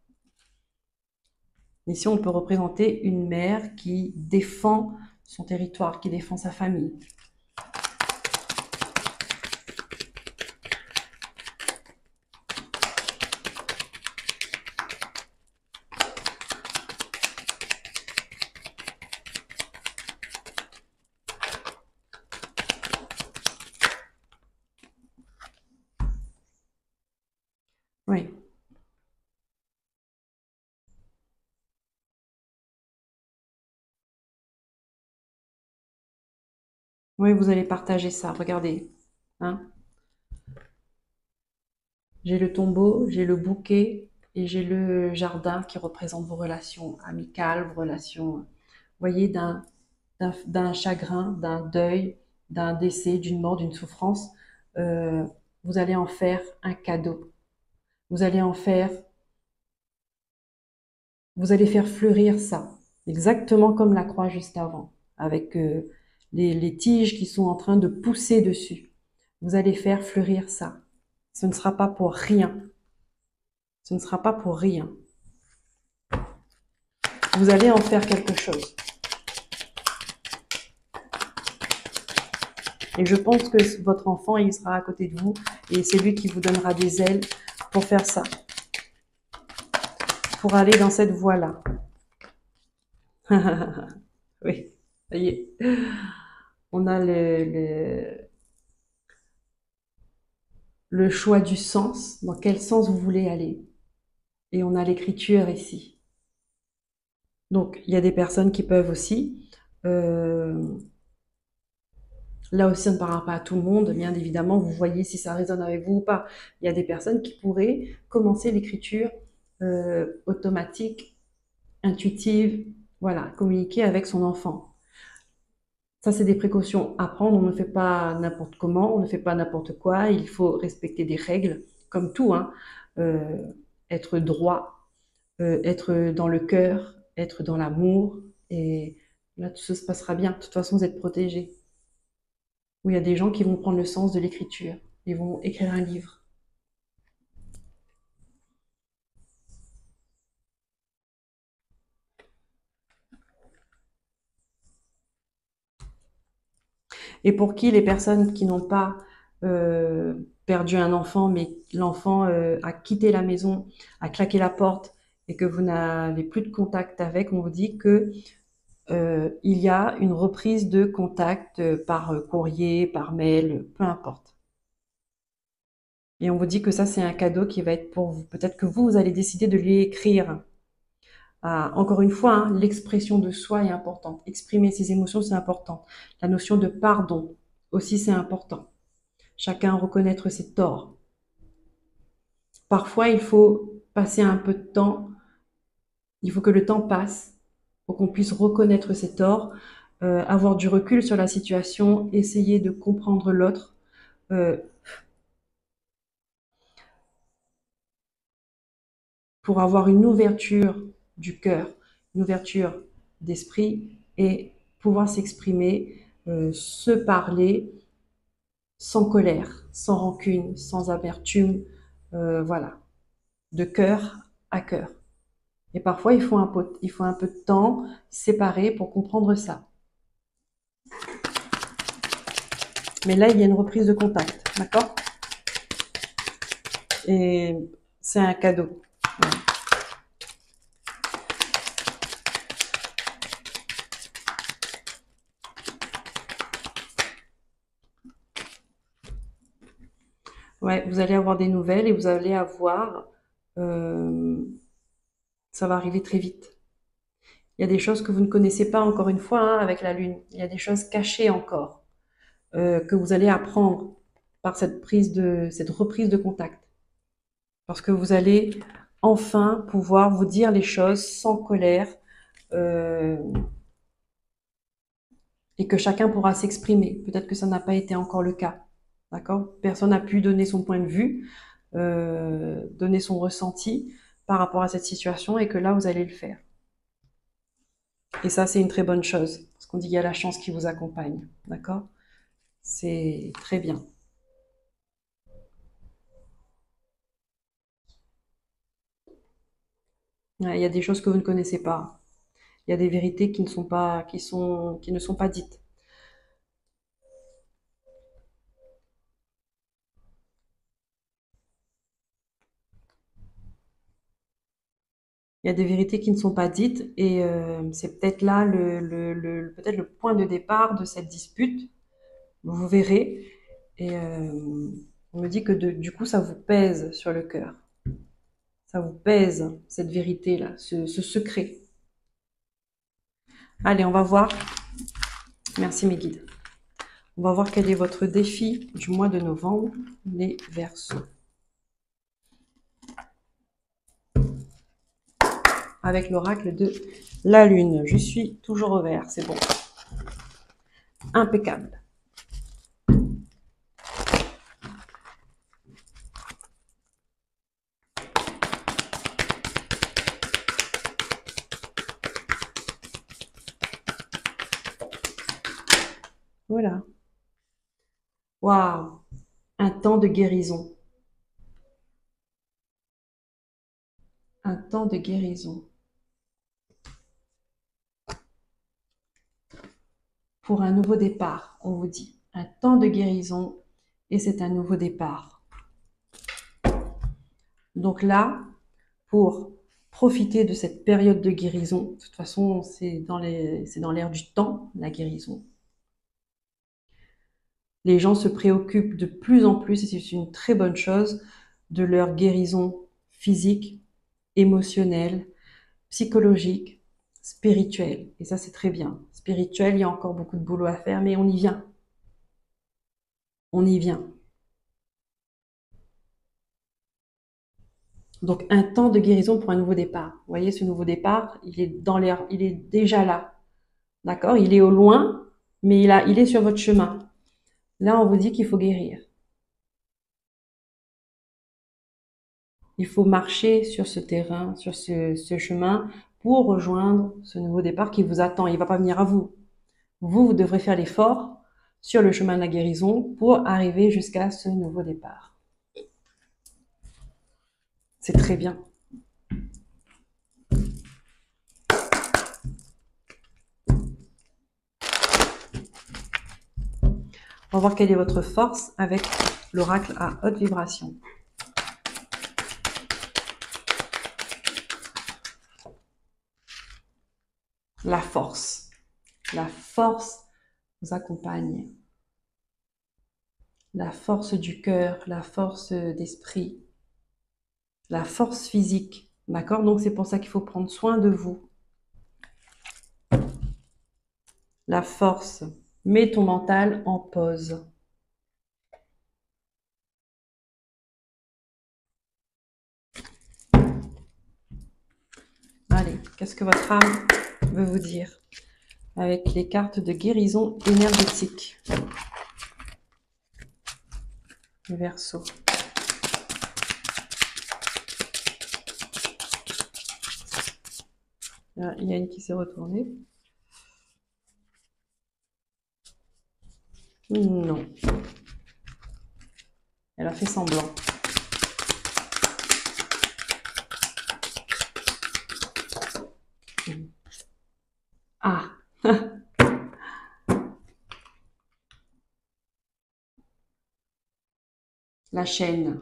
Ici, on peut représenter une mère qui défend son territoire, qui défend sa famille. Oui. Oui, vous allez partager ça. Regardez. Hein? J'ai le tombeau, j'ai le bouquet et j'ai le jardin qui représente vos relations amicales, vos relations, vous voyez, d'un chagrin, d'un deuil, d'un décès, d'une mort, d'une souffrance. euh, vous allez en faire un cadeau. Vous allez en faire, vous allez faire fleurir ça, exactement comme la croix juste avant, avec les tiges qui sont en train de pousser dessus. Vous allez faire fleurir ça. Ce ne sera pas pour rien. Ce ne sera pas pour rien. Vous allez en faire quelque chose. Et je pense que votre enfant, il sera à côté de vous et c'est lui qui vous donnera des ailes pour faire ça, pour aller dans cette voie-là. Oui, ça y est. On a le choix du sens, dans quel sens vous voulez aller. Et on a l'écriture ici. Donc, il y a des personnes qui peuvent aussi, euh, là aussi, on ne parlera pas à tout le monde, bien évidemment, vous voyez si ça résonne avec vous ou pas. Il y a des personnes qui pourraient commencer l'écriture automatique, intuitive, voilà, communiquer avec son enfant. Ça, c'est des précautions à prendre. On ne fait pas n'importe comment, on ne fait pas n'importe quoi. Il faut respecter des règles, comme tout, hein. Euh, être droit, être dans le cœur, être dans l'amour. Et là, tout ça se passera bien. De toute façon, vous êtes protégés. Où il y a des gens qui vont prendre le sens de l'écriture. Ils vont écrire un livre. Et pour qui les personnes qui n'ont pas perdu un enfant, mais l'enfant a quitté la maison, a claqué la porte et que vous n'avez plus de contact avec, on vous dit que il y a une reprise de contact par courrier, par mail, peu importe. Et on vous dit que ça, c'est un cadeau qui va être pour vous. Peut-être que vous allez décider de lui écrire. Ah, encore une fois, hein, l'expression de soi est importante. Exprimer ses émotions, c'est important. La notion de pardon aussi, c'est important. Chacun reconnaître ses torts. Parfois, il faut passer un peu de temps, il faut que le temps passe pour qu'on puisse reconnaître ses torts, avoir du recul sur la situation, essayer de comprendre l'autre, euh, pour avoir une ouverture du cœur, une ouverture d'esprit et pouvoir s'exprimer, se parler sans colère, sans rancune, sans amertume, voilà, de cœur à cœur. Et parfois, il faut un peu de temps séparé pour comprendre ça. Mais là, il y a une reprise de contact, d'accord? Et c'est un cadeau. Ouais, vous allez avoir des nouvelles et vous allez avoir... euh, ça va arriver très vite. Il y a des choses que vous ne connaissez pas, encore une fois, hein, avec la Lune. Il y a des choses cachées encore, que vous allez apprendre par cette reprise de contact. Parce que vous allez enfin pouvoir vous dire les choses sans colère, euh, et que chacun pourra s'exprimer. Peut-être que ça n'a pas été encore le cas. D'accord? Personne n'a pu donner son point de vue. donner son ressenti par rapport à cette situation et que là, vous allez le faire. Et ça, c'est une très bonne chose, parce qu'on dit qu'il y a la chance qui vous accompagne, d'accord? C'est très bien. Ouais, il y a des choses que vous ne connaissez pas. Il y a des vérités qui ne sont pas, qui ne sont pas dites. Il y a des vérités qui ne sont pas dites et c'est peut-être là peut-être le point de départ de cette dispute. Vous verrez. Et on me dit que du coup, ça vous pèse sur le cœur. Ça vous pèse, cette vérité-là, ce secret. Allez, on va voir. Merci mes guides. On va voir quel est votre défi du mois de novembre, les Verseaux. Avec l'oracle de la Lune. Je suis toujours au vert, c'est bon. Impeccable. Voilà. Waouh! Un temps de guérison. Un temps de guérison. Pour un nouveau départ, on vous dit. Un temps de guérison et c'est un nouveau départ. Donc là, pour profiter de cette période de guérison, de toute façon, c'est dans l'air du temps, la guérison. Les gens se préoccupent de plus en plus, et c'est une très bonne chose, de leur guérison physique, émotionnelle, psychologique, spirituelle. Et ça, c'est très bien. Spirituel, il y a encore beaucoup de boulot à faire, mais on y vient. On y vient. Donc, un temps de guérison pour un nouveau départ. Vous voyez, ce nouveau départ, il est dans l'air, il est déjà là. D'accord? Il est au loin, mais il est sur votre chemin. Là, on vous dit qu'il faut guérir. Il faut marcher sur ce terrain, sur ce chemin pour rejoindre ce nouveau départ qui vous attend. Il ne va pas venir à vous. Vous devrez faire l'effort sur le chemin de la guérison pour arriver jusqu'à ce nouveau départ. C'est très bien. On va voir quelle est votre force avec l'oracle à haute vibration. La force. La force vous accompagne. La force du cœur, la force d'esprit, la force physique. D'accord? Donc c'est pour ça qu'il faut prendre soin de vous. La force. Mets ton mental en pause. Allez, qu'est-ce que votre âme veut vous dire avec les cartes de guérison énergétique? Le Verseau. Là, il y a une qui s'est retournée. Non. Elle a fait semblant. Ah. La chaîne.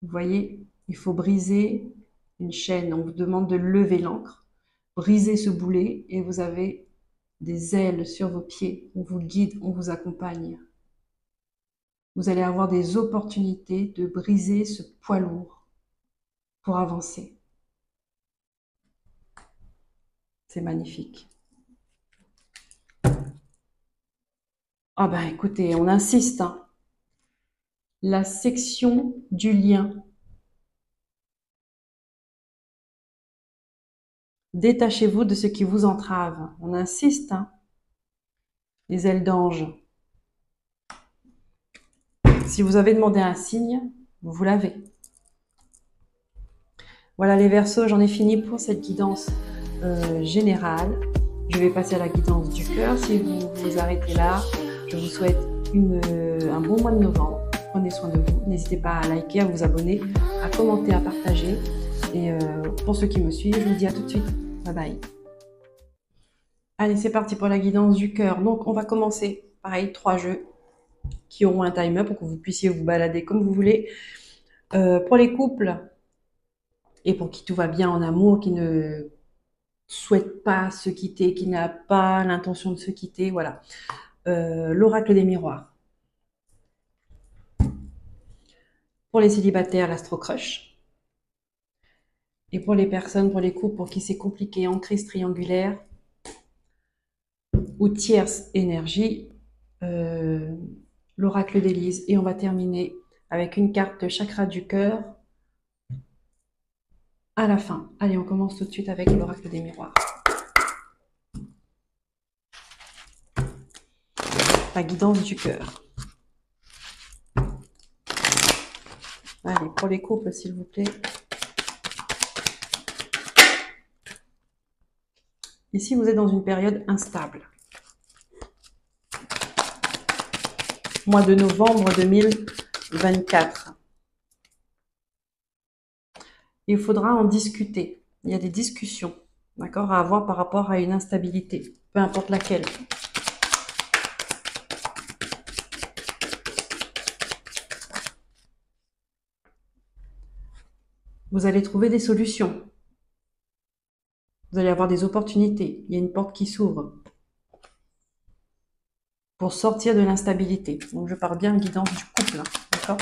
Vous voyez, il faut briser une chaîne. On vous demande de lever l'ancre, briser ce boulet et vous avez des ailes sur vos pieds. On vous guide, on vous accompagne. Vous allez avoir des opportunités de briser ce poids lourd pour avancer. C'est magnifique. Ah ben écoutez, on insiste, hein. La section du lien. Détachez-vous de ce qui vous entrave. On insiste, hein. Les ailes d'ange. Si vous avez demandé un signe, vous l'avez. Voilà les Verseaux, j'en ai fini pour cette guidance générale. Je vais passer à la guidance du cœur. Si vous vous arrêtez là, je vous souhaite un bon mois de novembre. Prenez soin de vous. N'hésitez pas à liker, à vous abonner, à commenter, à partager. Et pour ceux qui me suivent, je vous dis à tout de suite. Bye bye. Allez, c'est parti pour la guidance du cœur. Donc, on va commencer. Pareil, 3 jeux qui auront un timer pour que vous puissiez vous balader comme vous voulez. Pour les couples et pour qui tout va bien en amour, qui ne souhaite pas se quitter, qui n'a pas l'intention de se quitter, voilà. L'oracle des miroirs. Pour les célibataires, l'astro-crush. Et pour les personnes, pour les couples, pour qui c'est compliqué, en crise triangulaire ou tierce énergie, l'oracle d'Élise. Et on va terminer avec une carte de chakra du cœur à la fin. Allez, on commence tout de suite avec l'oracle des miroirs. La guidance du cœur. Allez, pour les couples, s'il vous plaît. Ici, vous êtes dans une période instable. Mois de novembre 2024. Il faudra en discuter. Il y a des discussions, d'accord, à avoir par rapport à une instabilité, peu importe laquelle. Vous allez trouver des solutions. Vous allez avoir des opportunités. Il y a une porte qui s'ouvre pour sortir de l'instabilité. Donc, je parle bien de guidance du couple, d'accord?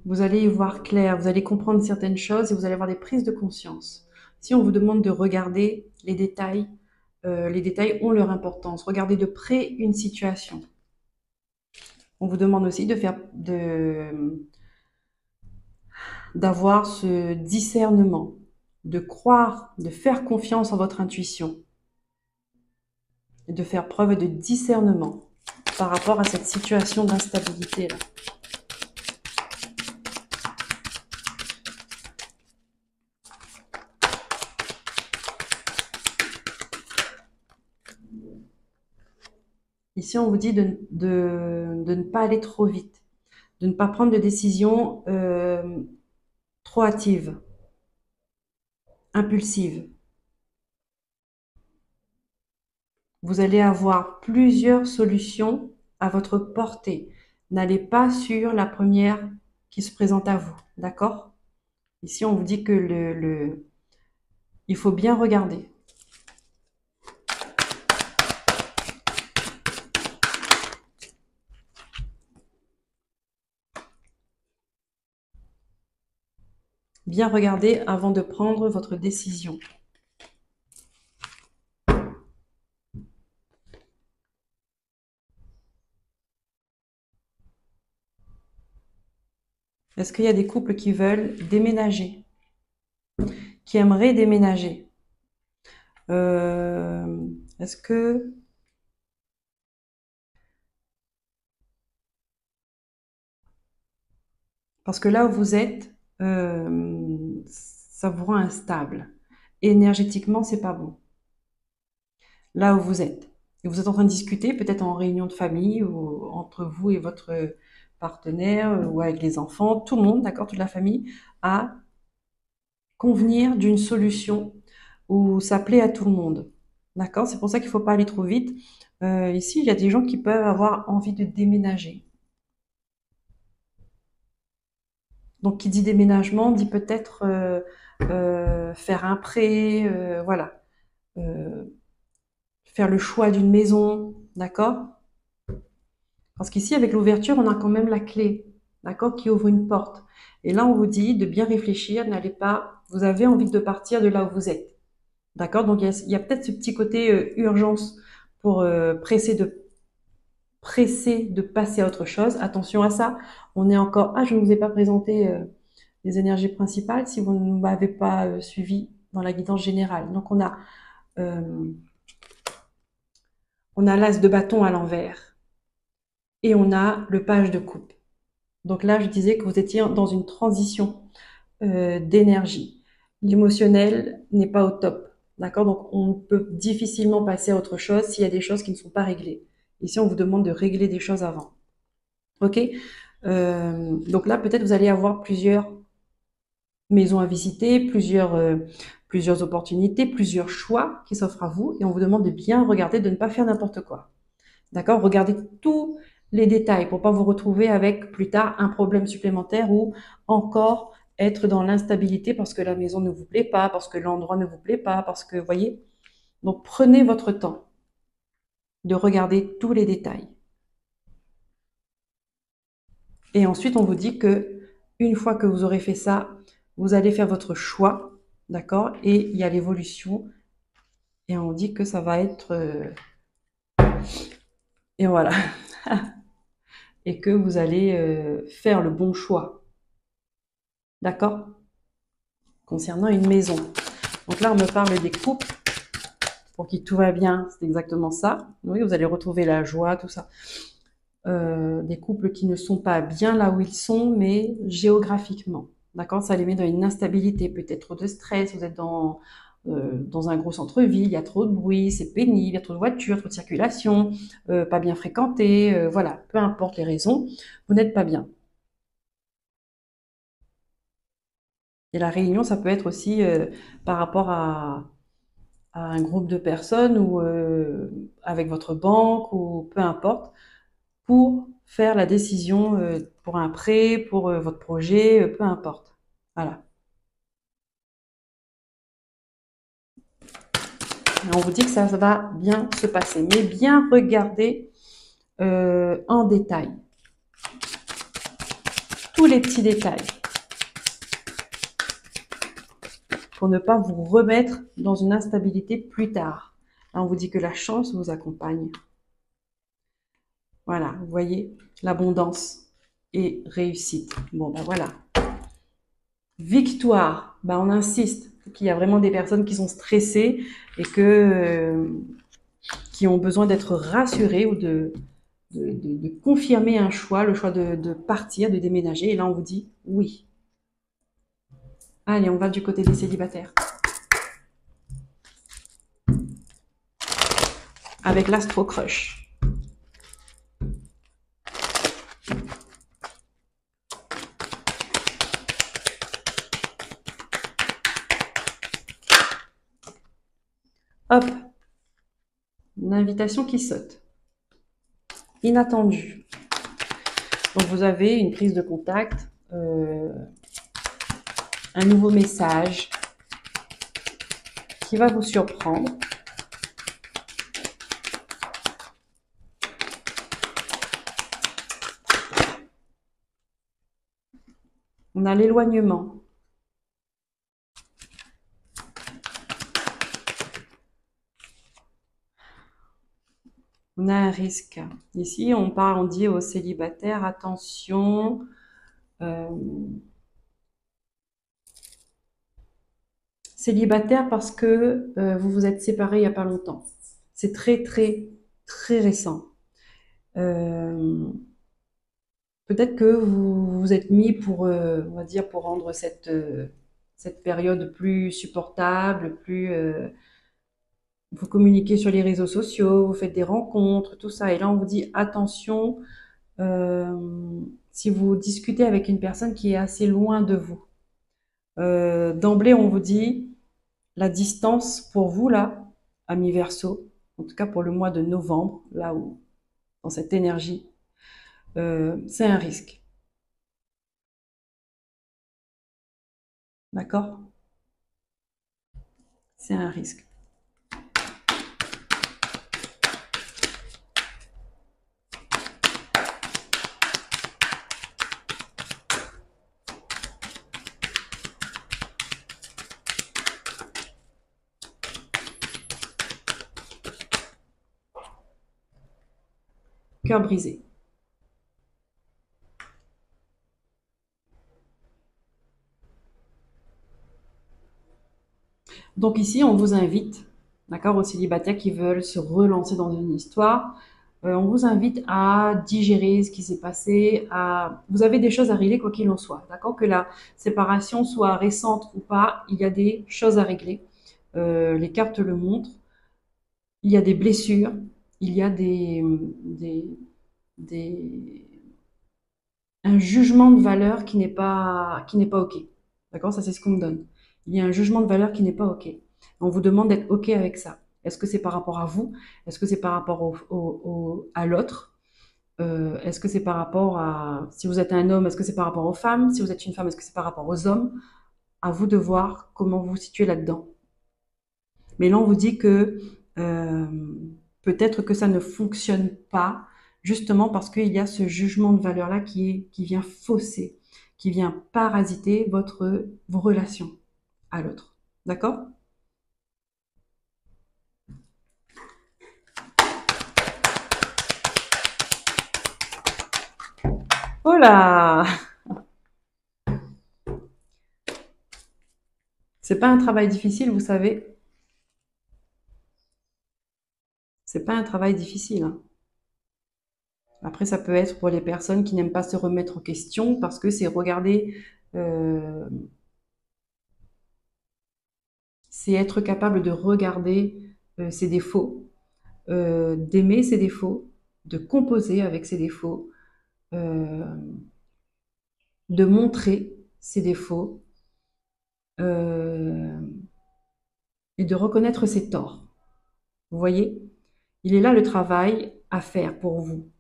Vous allez y voir clair, vous allez comprendre certaines choses et vous allez avoir des prises de conscience. Si on vous demande de regarder les détails ont leur importance. Regardez de près une situation. On vous demande aussi d'avoir ce discernement, de croire, de faire confiance en votre intuition, et de faire preuve de discernement par rapport à cette situation d'instabilité-là. Ici, on vous dit de ne pas aller trop vite, de ne pas prendre de décisions trop hâtives, impulsives. Vous allez avoir plusieurs solutions à votre portée. N'allez pas sur la première qui se présente à vous, d'accord? Ici, on vous dit que il faut bien regarder. Bien regarder avant de prendre votre décision. Est-ce qu'il y a des couples qui veulent déménager, qui aimeraient déménager? Est-ce que... Parce que là où vous êtes, ça vous rend instable. Énergétiquement, c'est pas bon. Là où vous êtes. Et vous êtes en train de discuter, peut-être en réunion de famille, ou entre vous et votre partenaire, ou avec les enfants, tout le monde, d'accord, toute la famille, à convenir d'une solution où ça plaît à tout le monde. D'accord? C'est pour ça qu'il ne faut pas aller trop vite. Ici, il y a des gens qui peuvent avoir envie de déménager. Donc, qui dit déménagement, dit peut-être faire un prêt, voilà. Faire le choix d'une maison, d'accord? Parce qu'ici, avec l'ouverture, on a quand même la clé, d'accord, qui ouvre une porte. Et là, on vous dit de bien réfléchir, n'allez pas, vous avez envie de partir de là où vous êtes. D'accord? Donc, il y a peut-être ce petit côté urgence pour presser de passer à autre chose. Attention à ça. On est encore... Ah, je ne vous ai pas présenté les énergies principales si vous ne m'avez pas suivi dans la guidance générale. Donc, on a euh, on a l'as de bâton à l'envers et on a le page de coupe. Donc là, je disais que vous étiez dans une transition d'énergie. L'émotionnel n'est pas au top. D'accord? Donc on peut difficilement passer à autre chose s'il y a des choses qui ne sont pas réglées. Ici, on vous demande de régler des choses avant. Ok? Donc là, peut-être vous allez avoir plusieurs maisons à visiter, plusieurs opportunités, plusieurs choix qui s'offrent à vous et on vous demande de bien regarder, de ne pas faire n'importe quoi. D'accord? Regardez tous les détails pour pas vous retrouver avec plus tard un problème supplémentaire ou encore être dans l'instabilité parce que la maison ne vous plaît pas, parce que l'endroit ne vous plaît pas, parce que, voyez. Donc prenez votre temps de regarder tous les détails. Et ensuite, on vous dit que une fois que vous aurez fait ça, vous allez faire votre choix, d'accord? Et il y a l'évolution. Et on dit que ça va être... et voilà. Et que vous allez faire le bon choix, d'accord? Concernant une maison. Donc là, on me parle des couples. Pour qui tout va bien, c'est exactement ça. Oui, vous allez retrouver la joie, tout ça. Des couples qui ne sont pas bien là où ils sont, mais géographiquement. D'accord? Ça les met dans une instabilité, peut-être trop de stress, vous êtes dans un gros centre-ville, il y a trop de bruit, c'est pénible, il y a trop de voitures, trop de circulation, pas bien fréquenté, voilà, peu importe les raisons, vous n'êtes pas bien. Et la réunion, ça peut être aussi par rapport à un groupe de personnes ou avec votre banque ou peu importe, pour faire la décision pour un prêt, pour votre projet, peu importe. Voilà. Et on vous dit que ça va bien se passer, mais bien regarder en détail, tous les petits détails, pour ne pas vous remettre dans une instabilité plus tard. Là, on vous dit que la chance vous accompagne. Voilà, vous voyez, l'abondance et réussite. Bon, ben voilà. Victoire, ben on insiste qu'il y a vraiment des personnes qui sont stressées et qui ont besoin d'être rassurées ou de confirmer un choix, le choix de partir, de déménager. Et là, on vous dit oui. Allez, on va du côté des célibataires. Avec l'Astro Crush. Hop, une invitation qui saute. Inattendue. Donc vous avez une prise de contact, un nouveau message qui va vous surprendre. On a l'éloignement. On a un risque. Ici, on dit aux célibataires, attention, célibataire parce que vous vous êtes séparés il n'y a pas longtemps. C'est très, très, très récent. Peut-être que vous vous êtes mis pour, on va dire, pour rendre cette période plus supportable, vous communiquez sur les réseaux sociaux, vous faites des rencontres, tout ça. Et là, on vous dit attention, si vous discutez avec une personne qui est assez loin de vous. D'emblée, on vous dit la distance pour vous, là, ami Verseau, en tout cas pour le mois de novembre, là où, dans cette énergie, c'est un risque. D'accord? C'est un risque. Cœur brisé. Donc ici, on vous invite d'accord, aux célibataires qui veulent se relancer dans une histoire. On vous invite à digérer ce qui s'est passé, vous avez des choses à régler quoi qu'il en soit, d'accord, que la séparation soit récente ou pas, il y a des choses à régler. Les cartes le montrent. Il y a des blessures, il y a des, un jugement de valeur qui n'est pas OK. D'accord? Ça, c'est ce qu'on me donne. Il y a un jugement de valeur qui n'est pas OK. On vous demande d'être OK avec ça. Est-ce que c'est par rapport à vous? Est-ce que c'est par rapport à l'autre? Est-ce que c'est par rapport à, si vous êtes un homme, est-ce que c'est par rapport aux femmes? Si vous êtes une femme, est-ce que c'est par rapport aux hommes? À vous de voir comment vous vous situez là-dedans. Mais là, on vous dit que euh, peut-être que ça ne fonctionne pas, justement parce qu'il y a ce jugement de valeur-là qui vient fausser, qui vient parasiter vos relations à l'autre. D'accord? Oh là! C'est pas un travail difficile, vous savez. C'est pas un travail difficile, hein. Après, ça peut être pour les personnes qui n'aiment pas se remettre en question parce que euh, c'est être capable de regarder ses défauts, d'aimer ses défauts, de composer avec ses défauts, euh, de montrer ses défauts euh, et de reconnaître ses torts. Vous voyez? Il est là le travail à faire pour vous.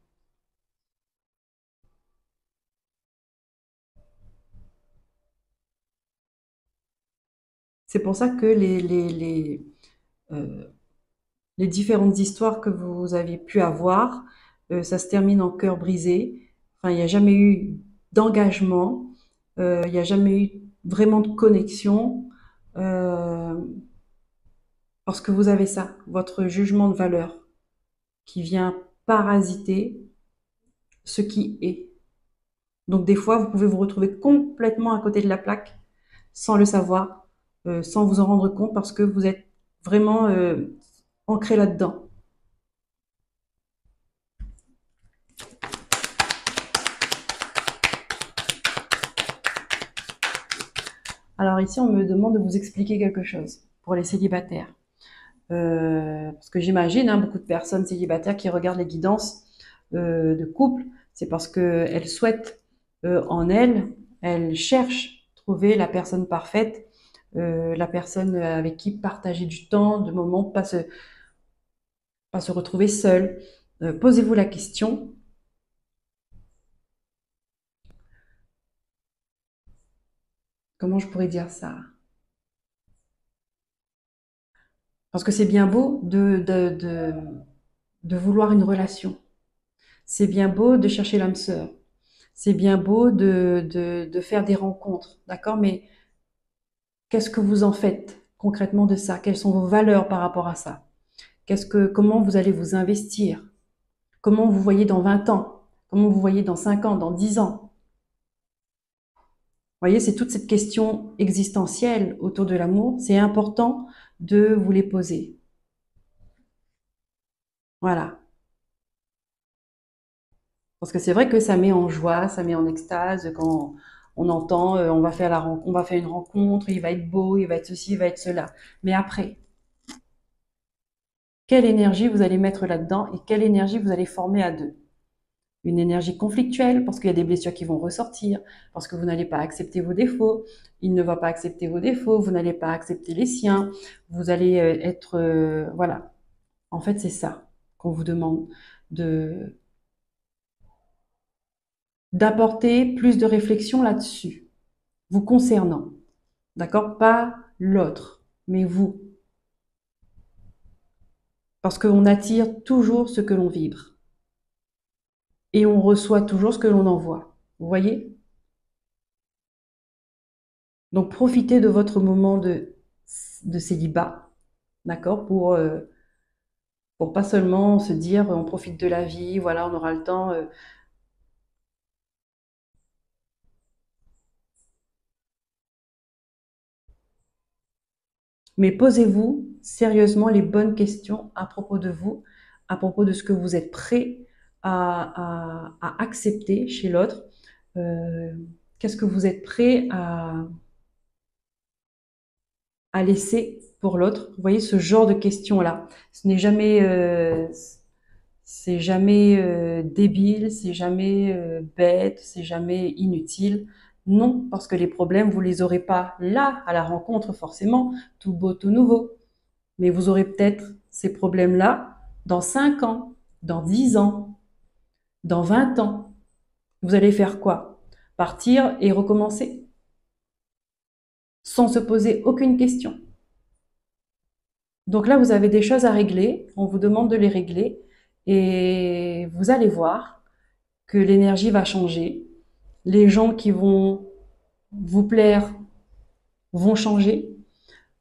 C'est pour ça que euh, les différentes histoires que vous avez pu avoir, ça se termine en cœur brisé. Enfin, il n'y a jamais eu d'engagement, il n'y a jamais eu vraiment de connexion, euh, parce que vous avez ça, votre jugement de valeur qui vient parasiter ce qui est. Donc des fois, vous pouvez vous retrouver complètement à côté de la plaque sans le savoir, sans vous en rendre compte parce que vous êtes vraiment ancré là-dedans. Alors ici, on me demande de vous expliquer quelque chose pour les célibataires. Parce que j'imagine, hein, beaucoup de personnes célibataires qui regardent les guidances de couple, c'est parce qu'elles souhaitent en elles cherchent trouver la personne parfaite, la personne avec qui partager du temps, de moments, pas se retrouver seul. Posez-vous la question, comment je pourrais dire ça? Parce que c'est bien beau de vouloir une relation. C'est bien beau de chercher l'âme sœur. C'est bien beau de faire des rencontres, d'accord? Mais qu'est-ce que vous en faites concrètement de ça? Quelles sont vos valeurs par rapport à ça? Comment vous allez vous investir? Comment vous voyez dans 20 ans? Comment vous voyez dans 5 ans, dans 10 ans? Vous voyez, c'est toute cette question existentielle autour de l'amour. C'est important de vous les poser. Voilà. Parce que c'est vrai que ça met en joie, ça met en extase quand on entend, on va faire une rencontre, il va être beau, il va être ceci, il va être cela. Mais après, quelle énergie vous allez mettre là-dedans et quelle énergie vous allez former à deux? Une énergie conflictuelle parce qu'il y a des blessures qui vont ressortir, parce que vous n'allez pas accepter vos défauts, il ne va pas accepter vos défauts, vous n'allez pas accepter les siens, vous allez voilà. En fait, c'est ça qu'on vous demande de d'apporter plus de réflexion là-dessus, vous concernant. D'accord? Pas l'autre, mais vous. Parce qu'on attire toujours ce que l'on vibre. Et on reçoit toujours ce que l'on envoie. Vous voyez? Donc profitez de votre moment de célibat, d'accord? Pour pas seulement se dire on profite de la vie, voilà, on aura le temps. Mais posez-vous sérieusement les bonnes questions à propos de vous, à propos de ce que vous êtes prêt à accepter chez l'autre. Euh, Qu'est-ce que vous êtes prêt à laisser pour l'autre? Vous voyez ce genre de questions-là. Ce n'est jamais, c'est jamais débile, c'est jamais bête, c'est jamais inutile. Non, parce que les problèmes, vous les aurez pas là, à la rencontre, forcément, tout beau, tout nouveau. Mais vous aurez peut-être ces problèmes-là dans 5 ans, dans 10 ans, dans 20 ans. Vous allez faire quoi? Partir et recommencer sans se poser aucune question. Donc là, vous avez des choses à régler, on vous demande de les régler et vous allez voir que l'énergie va changer. Les gens qui vont vous plaire vont changer.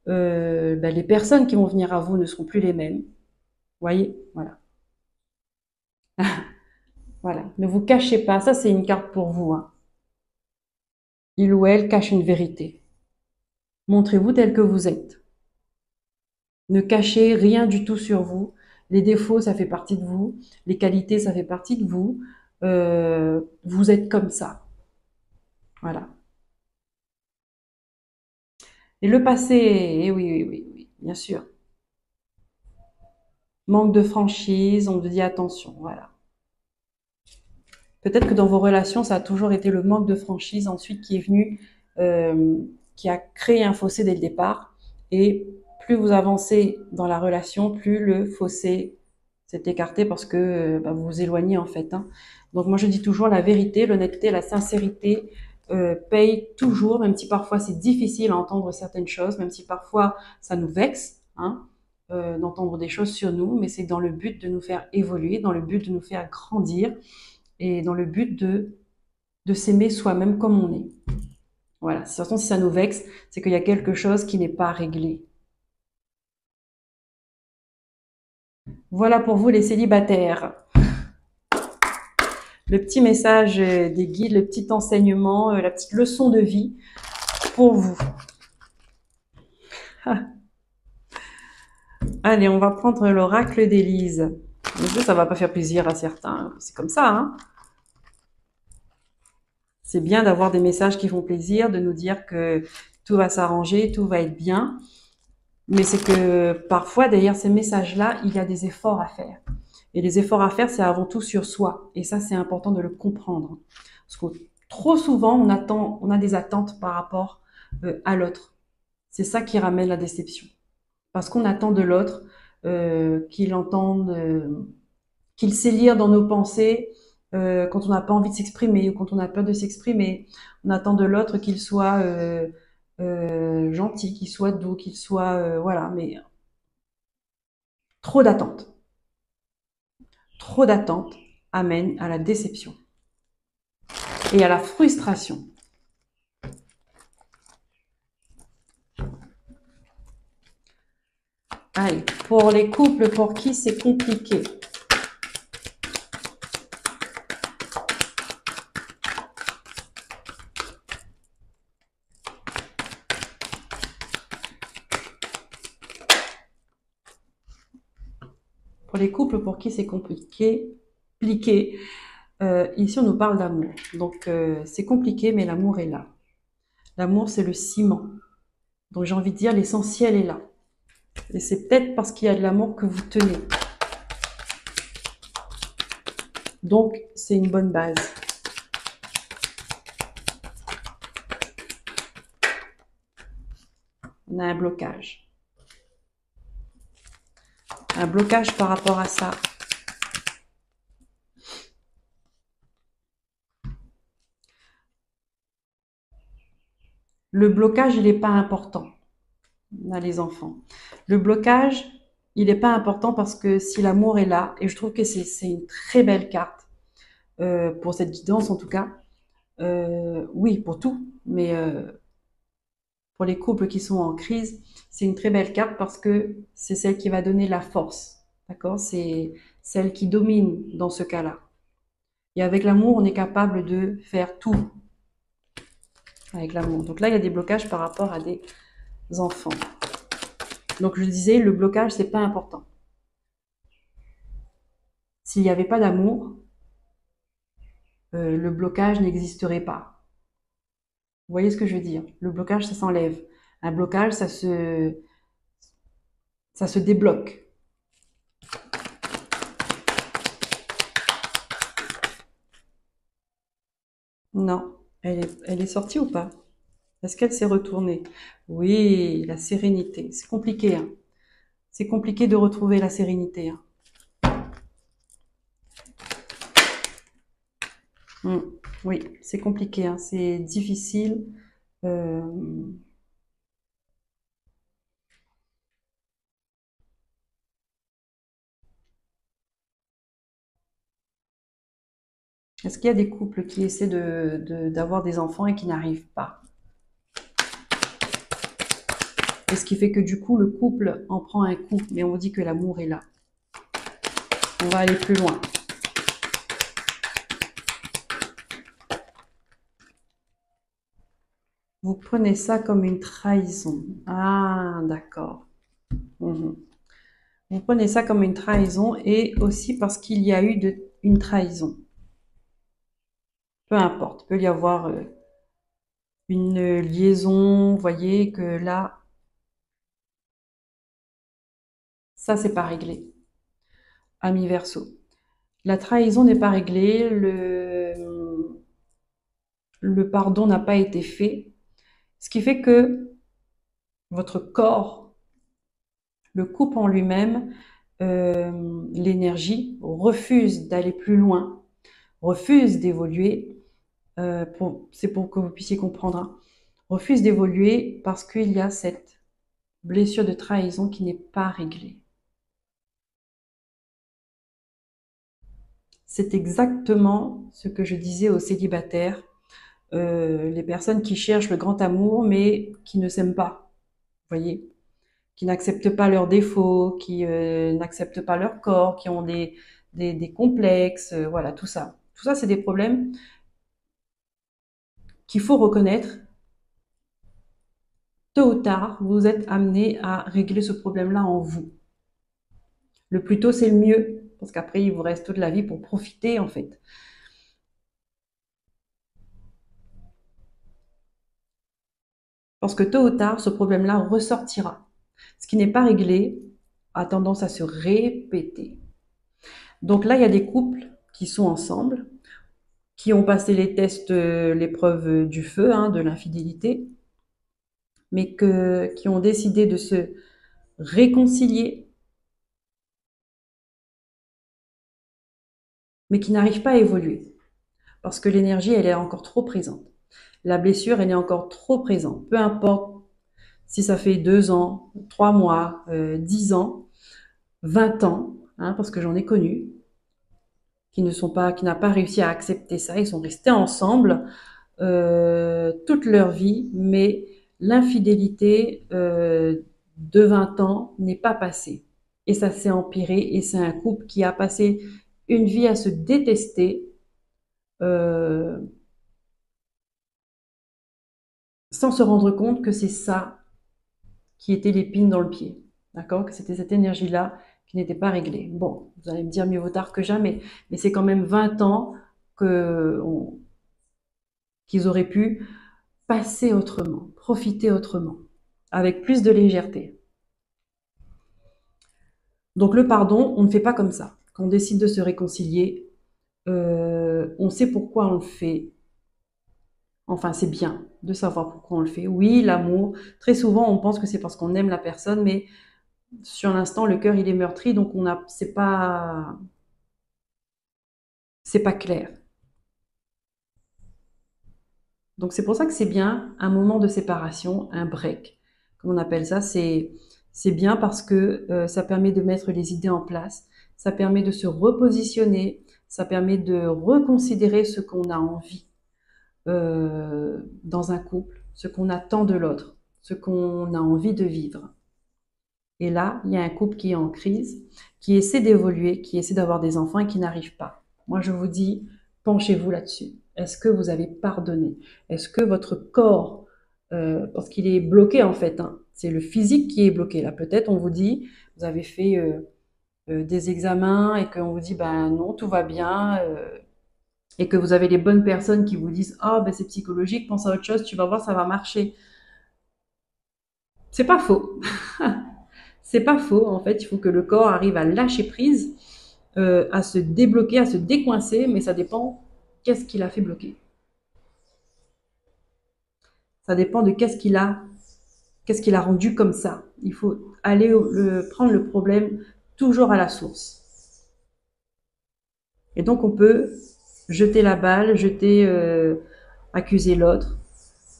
Les personnes qui vont venir à vous ne seront plus les mêmes. Vous voyez, voilà. Voilà. Ne vous cachez pas. Ça, c'est une carte pour vous, hein. Il ou elle cache une vérité. Montrez-vous tel que vous êtes. Ne cachez rien du tout sur vous. Les défauts, ça fait partie de vous. Les qualités, ça fait partie de vous. Vous êtes comme ça. Voilà. Et le passé, eh oui, oui, oui, oui, bien sûr. Manque de franchise, on vous dit attention, voilà. Peut-être que dans vos relations, ça a toujours été le manque de franchise ensuite qui est venu, qui a créé un fossé dès le départ. Et plus vous avancez dans la relation, plus le fossé s'est écarté parce que vous vous éloignez en fait, hein. Donc moi je dis toujours la vérité, l'honnêteté, la sincérité paye toujours, même si parfois c'est difficile à entendre certaines choses, même si parfois ça nous vexe, hein, d'entendre des choses sur nous, mais c'est dans le but de nous faire évoluer, dans le but de nous faire grandir et dans le but de s'aimer soi-même comme on est. Voilà, de toute façon, si ça nous vexe, c'est qu'il y a quelque chose qui n'est pas réglé. Voilà pour vous les célibataires. Le petit message des guides, le petit enseignement, la petite leçon de vie pour vous. Allez, on va prendre l'oracle d'Élise. Ça va pas faire plaisir à certains, c'est comme ça, hein. C'est bien d'avoir des messages qui font plaisir, de nous dire que tout va s'arranger, tout va être bien. Mais c'est que parfois, derrière ces messages-là, il y a des efforts à faire. Et les efforts à faire, c'est avant tout sur soi. Et ça, c'est important de le comprendre. Parce que trop souvent, on a des attentes par rapport à l'autre. C'est ça qui ramène la déception. Parce qu'on attend de l'autre qu'il entende, qu'il sait lire dans nos pensées quand on n'a pas envie de s'exprimer ou quand on a peur de s'exprimer. On attend de l'autre qu'il soit gentil, qu'il soit doux, qu'il soit voilà, mais trop d'attentes. Trop d'attentes amène à la déception et à la frustration. Allez, pour les couples pour qui c'est compliqué. Pour les couples pour qui c'est compliqué, ici on nous parle d'amour. Donc c'est compliqué, mais l'amour est là. L'amour, c'est le ciment. Donc j'ai envie de dire, l'essentiel est là. Et c'est peut-être parce qu'il y a de l'amour que vous tenez. Donc c'est une bonne base. On a un blocage. Un blocage par rapport à ça. Le blocage, il n'est pas important. On a les enfants. Le blocage, il n'est pas important parce que si l'amour est là, et je trouve que c'est une très belle carte pour cette guidance en tout cas. Oui, pour tout, mais pour les couples qui sont en crise, c'est une très belle carte parce que c'est celle qui va donner la force. D'accord? C'est celle qui domine dans ce cas-là. Et avec l'amour, on est capable de faire tout. Avec l'amour. Donc là, il y a des blocages par rapport à des enfants. Donc je disais, le blocage, c'est pas important. S'il n'y avait pas d'amour, le blocage n'existerait pas. Vous voyez ce que je veux dire? Le blocage, ça s'enlève. Un blocage, ça se débloque. Non. Elle est sortie ou pas? Est-ce qu'elle s'est retournée? Oui, la sérénité. C'est compliqué, hein. C'est compliqué de retrouver la sérénité, hein. Mm. Oui, c'est compliqué, hein. C'est difficile. Euh, Est-ce qu'il y a des couples qui essaient d'avoir des enfants et qui n'arrivent pas? Et ce qui fait que du coup, le couple en prend un coup, mais on dit que l'amour est là. On va aller plus loin. Vous prenez ça comme une trahison. Ah, d'accord. Mhm. Vous prenez ça comme une trahison et aussi parce qu'il y a eu une trahison. Peu importe, il peut y avoir une liaison, vous voyez que là, ça c'est pas réglé. Ami Verseau. La trahison n'est pas réglée, le pardon n'a pas été fait, ce qui fait que votre corps, le couple en lui-même, l'énergie, refuse d'aller plus loin, refuse d'évoluer, c'est pour que vous puissiez comprendre, hein, refuse d'évoluer parce qu'il y a cette blessure de trahison qui n'est pas réglée. C'est exactement ce que je disais aux célibataires, les personnes qui cherchent le grand amour mais qui ne s'aiment pas, vous voyez, qui n'acceptent pas leurs défauts, qui n'acceptent pas leur corps, qui ont des complexes, voilà, tout ça. Tout ça, c'est des problèmes qu'il faut reconnaître. Tôt ou tard, vous êtes amené à régler ce problème-là en vous. Le plus tôt, c'est le mieux, parce qu'après, il vous reste toute la vie pour profiter, en fait. Parce que tôt ou tard, ce problème-là ressortira. Ce qui n'est pas réglé a tendance à se répéter. Donc là, il y a des couples qui sont ensemble, qui ont passé les tests, l'épreuve du feu, hein, de l'infidélité, mais qui ont décidé de se réconcilier, mais qui n'arrivent pas à évoluer. Parce que l'énergie, elle est encore trop présente. La blessure, elle est encore trop présente. Peu importe si ça fait 2 ans, 3 mois, 10 ans, 20 ans, hein, parce que j'en ai connu, qui n'ont pas réussi à accepter ça. Ils sont restés ensemble toute leur vie, mais l'infidélité de 20 ans n'est pas passée. Et ça s'est empiré, et c'est un couple qui a passé une vie à se détester, euh, sans se rendre compte que c'est ça qui était l'épine dans le pied. D'accord? Que c'était cette énergie-là qui n'était pas réglée. Bon, vous allez me dire mieux vaut tard que jamais, mais c'est quand même 20 ans qu'ils auraient pu passer autrement, profiter autrement, avec plus de légèreté. Donc le pardon, on ne fait pas comme ça. Quand on décide de se réconcilier, on sait pourquoi on le fait. Enfin, c'est bien de savoir pourquoi on le fait. Oui, l'amour. Très souvent, on pense que c'est parce qu'on aime la personne, mais sur l'instant, le cœur il est meurtri, donc c'est pas clair. Donc c'est pour ça que c'est bien un moment de séparation, un break, comme on appelle ça. C'est bien parce que ça permet de mettre les idées en place, ça permet de se repositionner, ça permet de reconsidérer ce qu'on a envie dans un couple, ce qu'on attend de l'autre, ce qu'on a envie de vivre. Et là, il y a un couple qui est en crise, qui essaie d'évoluer, qui essaie d'avoir des enfants et qui n'arrive pas. Moi, je vous dis, penchez-vous là-dessus. Est-ce que vous avez pardonné? Est-ce que votre corps, parce qu'il est bloqué en fait, hein, C'est le physique qui est bloqué. Là, peut-être, on vous dit, vous avez fait des examens et qu'on vous dit, ben non, tout va bien, et que vous avez les bonnes personnes qui vous disent, ah, ben c'est psychologique, pense à autre chose, tu vas voir, ça va marcher. C'est pas faux. C'est pas faux. En fait, il faut que le corps arrive à lâcher prise, à se débloquer, à se décoincer, mais ça dépend qu'est-ce qu'il a fait bloquer. Ça dépend de qu'est-ce qu'il a rendu comme ça. Il faut aller prendre le problème toujours à la source. Et donc on peut jeter la balle, accuser l'autre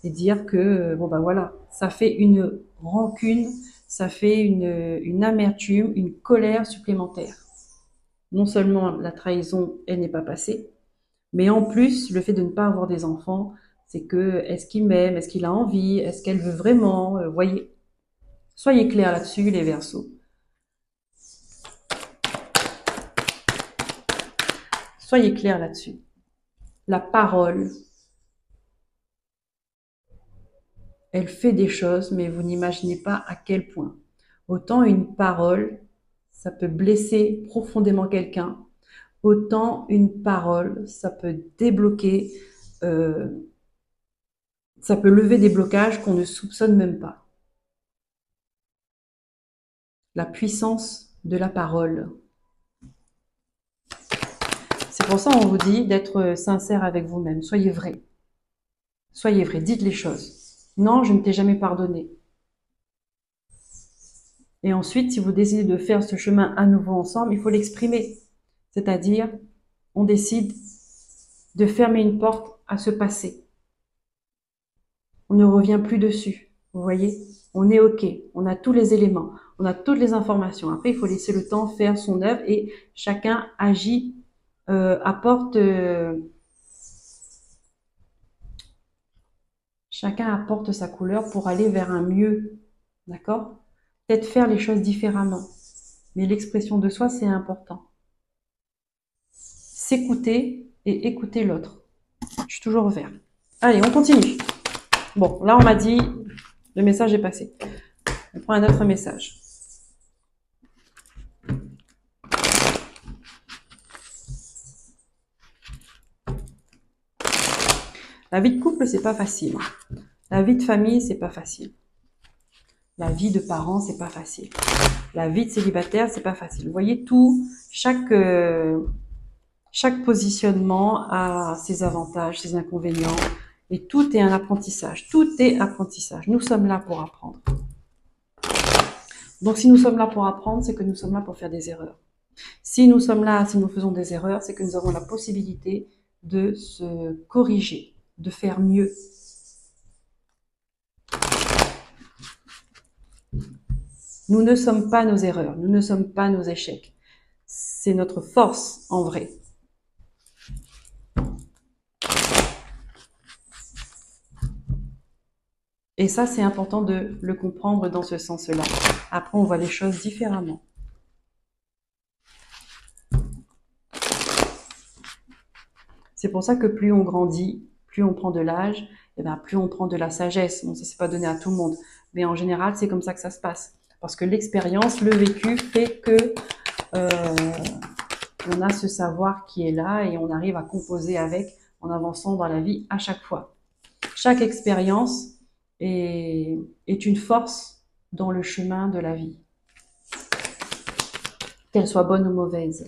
et dire que bon ben voilà, ça fait une rancune, ça fait une amertume, une colère supplémentaire. Non seulement la trahison, elle n'est pas passée, mais en plus, le fait de ne pas avoir des enfants, c'est que est-ce qu'il m'aime, est-ce qu'il a envie, est-ce qu'elle veut vraiment, voyez. Soyez clairs là-dessus, les Verseaux. Soyez clairs là-dessus. La parole, elle fait des choses, mais vous n'imaginez pas à quel point. Autant une parole, ça peut blesser profondément quelqu'un, autant une parole, ça peut débloquer, euh, ça peut lever des blocages qu'on ne soupçonne même pas. La puissance de la parole. C'est pour ça qu'on vous dit d'être sincère avec vous-même. Soyez vrai. Soyez vrai, dites les choses. Non, je ne t'ai jamais pardonné. Et ensuite, si vous décidez de faire ce chemin à nouveau ensemble, il faut l'exprimer. C'est-à-dire, on décide de fermer une porte à ce passé. On ne revient plus dessus. Vous voyez? On est OK. On a tous les éléments. On a toutes les informations. Après, il faut laisser le temps faire son œuvre et chacun agit, chacun apporte sa couleur pour aller vers un mieux. D'accord? Peut-être faire les choses différemment. Mais l'expression de soi, c'est important. S'écouter et écouter l'autre. Je suis toujours ouvert. Allez, on continue. Bon, là, on m'a dit, le message est passé. On prend un autre message. La vie de couple, c'est pas facile. La vie de famille, c'est pas facile. La vie de parents, c'est pas facile. La vie de célibataire, c'est pas facile. Vous voyez, chaque positionnement a ses avantages, ses inconvénients, et tout est un apprentissage. Tout est apprentissage. Nous sommes là pour apprendre. Donc, si nous sommes là pour apprendre, c'est que nous sommes là pour faire des erreurs. Si nous sommes là, si nous faisons des erreurs, c'est que nous avons la possibilité de se corriger, de faire mieux. Nous ne sommes pas nos erreurs, nous ne sommes pas nos échecs. C'est notre force en vrai. Et ça, c'est important de le comprendre dans ce sens-là. Après, on voit les choses différemment. C'est pour ça que plus on grandit, plus on prend de l'âge, et bien plus on prend de la sagesse. Bon, ça, c'est pas donné à tout le monde. Mais en général, c'est comme ça que ça se passe. Parce que l'expérience, le vécu fait que on a ce savoir qui est là et on arrive à composer avec en avançant dans la vie à chaque fois. Chaque expérience est une force dans le chemin de la vie, qu'elle soit bonne ou mauvaise.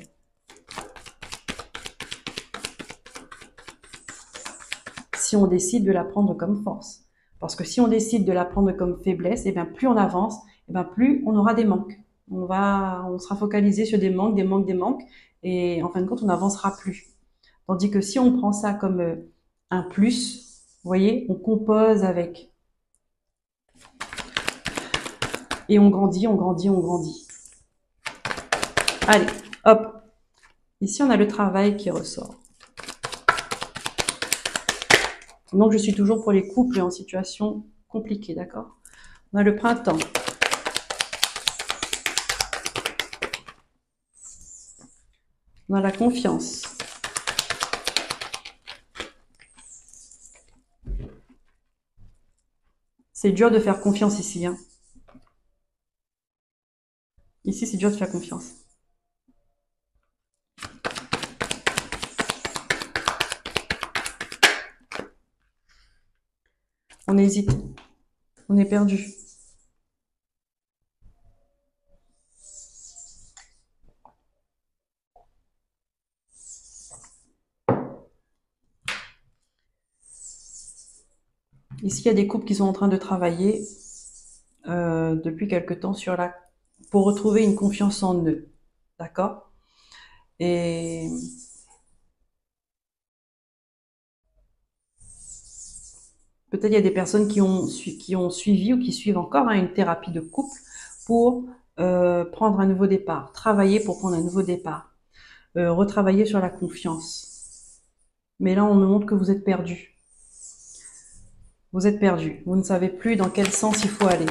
Si on décide de la prendre comme force. Parce que si on décide de la prendre comme faiblesse, et bien plus on avance, et bien plus on aura des manques. On sera focalisé sur des manques, et en fin de compte, on n'avancera plus. Tandis que si on prend ça comme un plus, vous voyez, on compose avec. Et on grandit, on grandit, on grandit. Allez, hop. Ici, on a le travail qui ressort. Donc, je suis toujours pour les couples en situation compliquée, d'accord? On a le printemps. On a la confiance. C'est dur de faire confiance ici, hein. Ici, c'est dur de faire confiance. On hésite. On est perdu. Ici, il y a des couples qui sont en train de travailler depuis quelque temps pour retrouver une confiance en eux. D'accord? Et peut-être il y a des personnes qui ont suivi ou qui suivent encore une thérapie de couple pour prendre un nouveau départ, travailler pour prendre un nouveau départ, retravailler sur la confiance. Mais là, on me montre que vous êtes perdu. Vous êtes perdu. Vous ne savez plus dans quel sens il faut aller.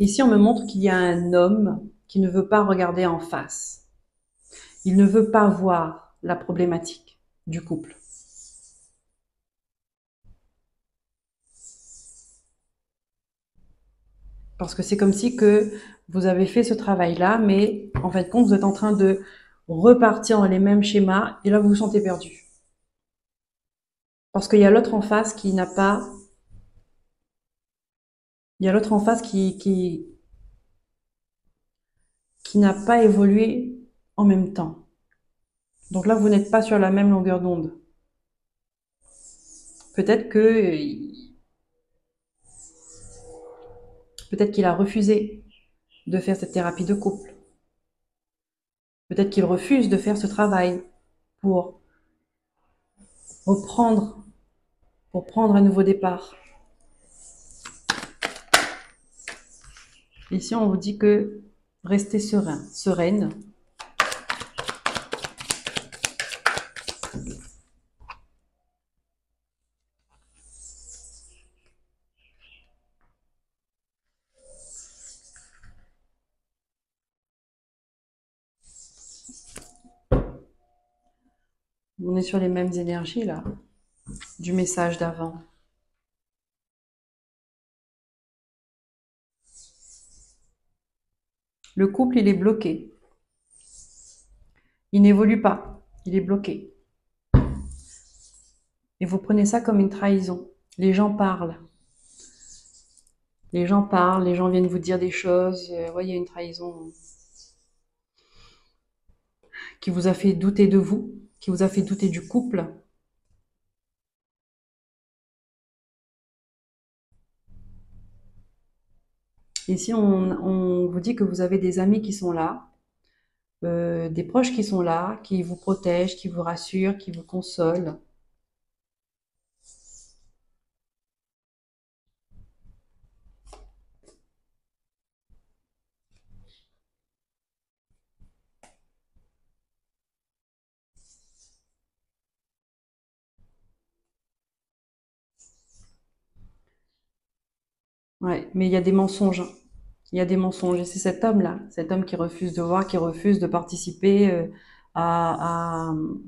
Ici, on me montre qu'il y a un homme qui ne veut pas regarder en face. Il ne veut pas voir la problématique du couple. Parce que c'est comme si que vous avez fait ce travail-là, mais en fin de compte, vous êtes en train de repartir dans les mêmes schémas, et là, vous vous sentez perdu. Parce qu'il y a l'autre en face qui n'a pas... Il y a l'autre en face qui n'a pas évolué en même temps. Donc là, vous n'êtes pas sur la même longueur d'onde. Peut-être qu'il a refusé de faire cette thérapie de couple. Peut-être qu'il refuse de faire ce travail pour reprendre, pour prendre un nouveau départ. Ici, on vous dit que restez serein, sereine. On est sur les mêmes énergies là, du message d'avant. Le couple, il est bloqué. Il n'évolue pas. Il est bloqué. Et vous prenez ça comme une trahison. Les gens parlent. Les gens parlent, les gens viennent vous dire des choses. Ouais, il y a une trahison qui vous a fait douter de vous, qui vous a fait douter du couple. Ici, on vous dit que vous avez des amis qui sont là, des proches qui sont là, qui vous protègent, qui vous rassurent, qui vous consolent. Ouais, mais il y a des mensonges. Il y a des mensonges. Et c'est cet homme-là, cet homme qui refuse de voir, qui refuse de participer,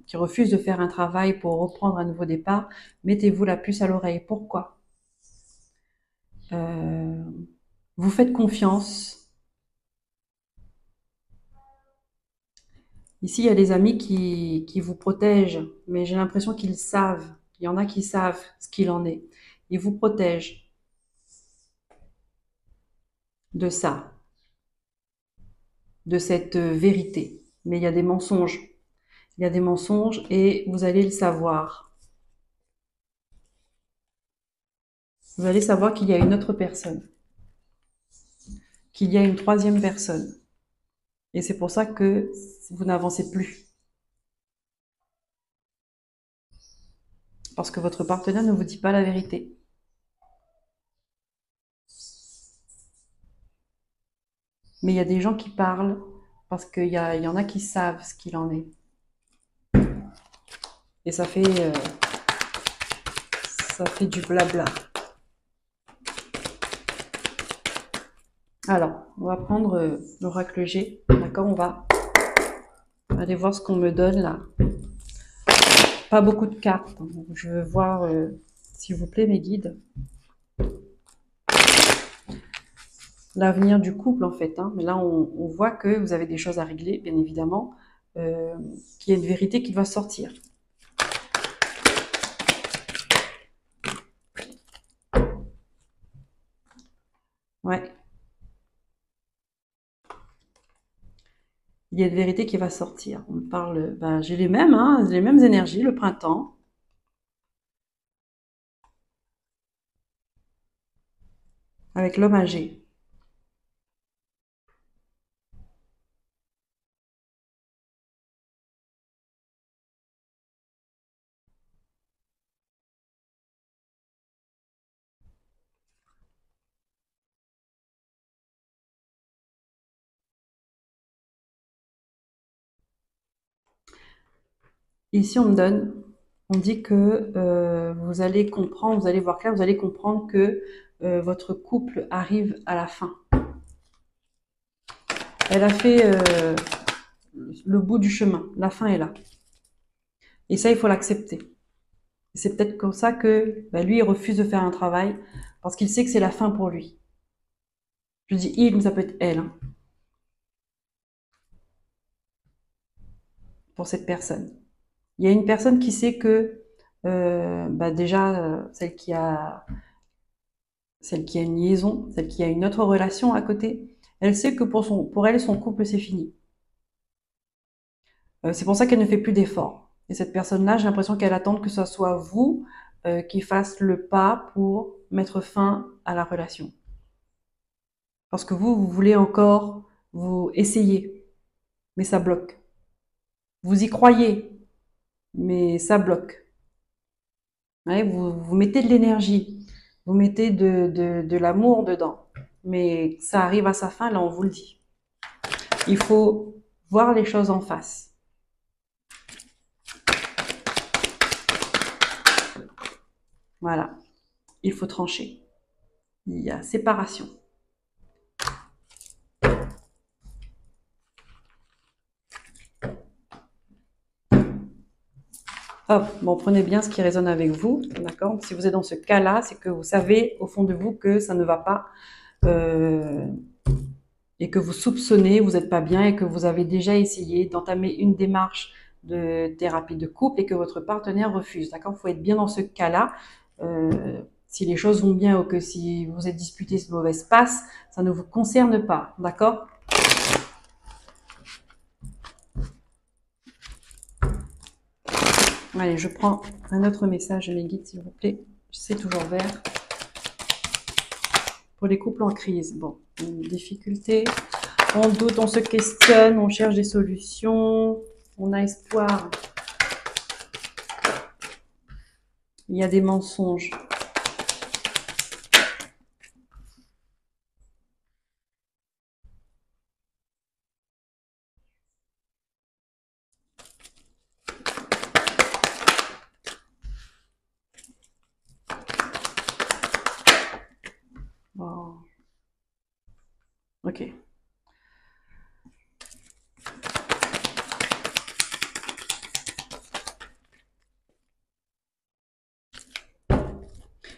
qui refuse de faire un travail pour reprendre un nouveau départ. Mettez-vous la puce à l'oreille. Pourquoi? Vous faites confiance. Ici, il y a des amis qui vous protègent, mais j'ai l'impression qu'ils savent. Il y en a qui savent ce qu'il en est. Ils vous protègent de ça, de cette vérité. Mais il y a des mensonges. Il y a des mensonges et vous allez le savoir. Vous allez savoir qu'il y a une autre personne, qu'il y a une troisième personne. Et c'est pour ça que vous n'avancez plus. Parce que votre partenaire ne vous dit pas la vérité. Mais il y a des gens qui parlent parce qu'il y en a qui savent ce qu'il en est. Et ça fait du blabla. Alors, on va prendre l'oracle G. D'accord, on va aller voir ce qu'on me donne là. pas beaucoup de cartes. Donc, je veux voir, s'il vous plaît, mes guides, l'avenir du couple, en fait. Hein. Mais là, on voit que vous avez des choses à régler, bien évidemment, qu'il y a une vérité qui va sortir. Ouais. Il y a une vérité qui va sortir. On parle, ben, j'ai hein, les mêmes énergies, le printemps. Avec l'homme âgé. Ici, on dit que vous allez comprendre, vous allez voir clair, vous allez comprendre que votre couple arrive à la fin. Elle a fait le bout du chemin, la fin est là. Et ça, il faut l'accepter. C'est peut-être comme ça que bah, lui, il refuse de faire un travail parce qu'il sait que c'est la fin pour lui. Je dis il, mais ça peut être elle, hein, pour cette personne. Il y a une personne qui sait que bah déjà, celle qui a une liaison, celle qui a une autre relation à côté, elle sait que pour elle, son couple, c'est fini. C'est pour ça qu'elle ne fait plus d'efforts. Et cette personne-là, j'ai l'impression qu'elle attend que ce soit vous qui fasse le pas pour mettre fin à la relation. Parce que vous voulez encore vous essayer, mais ça bloque. Vous y croyez, mais ça bloque. Ouais, vous mettez de l'énergie, vous mettez de l'amour dedans, mais ça arrive à sa fin, là on vous le dit. Il faut voir les choses en face. Voilà, il faut trancher. Il y a séparation. Hop, bon, prenez bien ce qui résonne avec vous, d'accord? Si vous êtes dans ce cas-là, c'est que vous savez au fond de vous que ça ne va pas et que vous soupçonnez, vous n'êtes pas bien et que vous avez déjà essayé d'entamer une démarche de thérapie de couple et que votre partenaire refuse, d'accord? Il faut être bien dans ce cas-là. Si les choses vont bien ou que si vous êtes disputé, ce mauvais passe, ça ne vous concerne pas, d'accord? Allez, je prends un autre message de mes guides, s'il vous plaît. C'est toujours vert. Pour les couples en crise, bon, une difficulté, on doute, on se questionne, on cherche des solutions, on a espoir. Il y a des mensonges. Wow. Ok.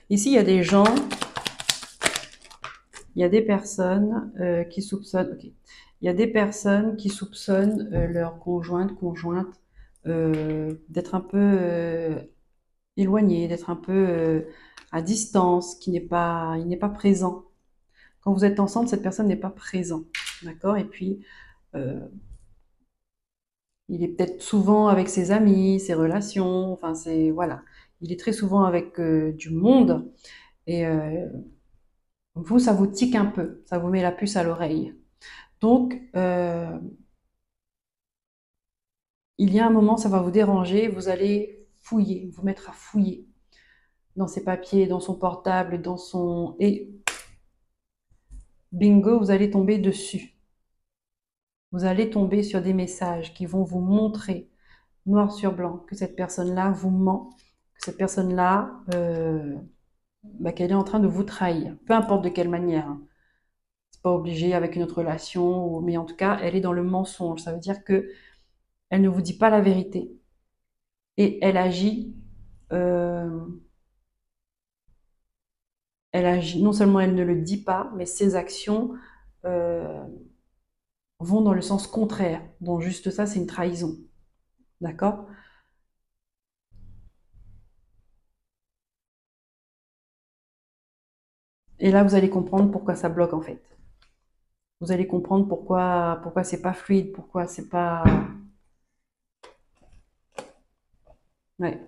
Ici, il y a des gens, il y a des personnes qui soupçonnent. Ok. Il y a des personnes qui soupçonnent leur conjointe, d'être un peu éloigné, d'être un peu à distance, il n'est pas présent. Quand vous êtes ensemble, cette personne n'est pas présente, d'accord? Et puis, il est peut-être souvent avec ses amis, ses relations, enfin, voilà. Il est très souvent avec du monde, et vous, ça vous tique un peu, ça vous met la puce à l'oreille. Donc, il y a un moment, ça va vous déranger, vous allez fouiller, vous mettre à fouiller dans ses papiers, dans son portable, et bingo, vous allez tomber dessus. Vous allez tomber sur des messages qui vont vous montrer, noir sur blanc, que cette personne-là vous ment, que cette personne-là, bah, qu'elle est en train de vous trahir, peu importe de quelle manière. Hein. C'est pas obligé avec une autre relation, mais en tout cas, elle est dans le mensonge. Ça veut dire que elle ne vous dit pas la vérité. et elle agit, non seulement elle ne le dit pas, mais ses actions euh, vont dans le sens contraire. Donc juste ça, c'est une trahison. D'accord? Et là, vous allez comprendre pourquoi ça bloque en fait. Vous allez comprendre pourquoi c'est pas fluide, pourquoi c'est pas. Ouais.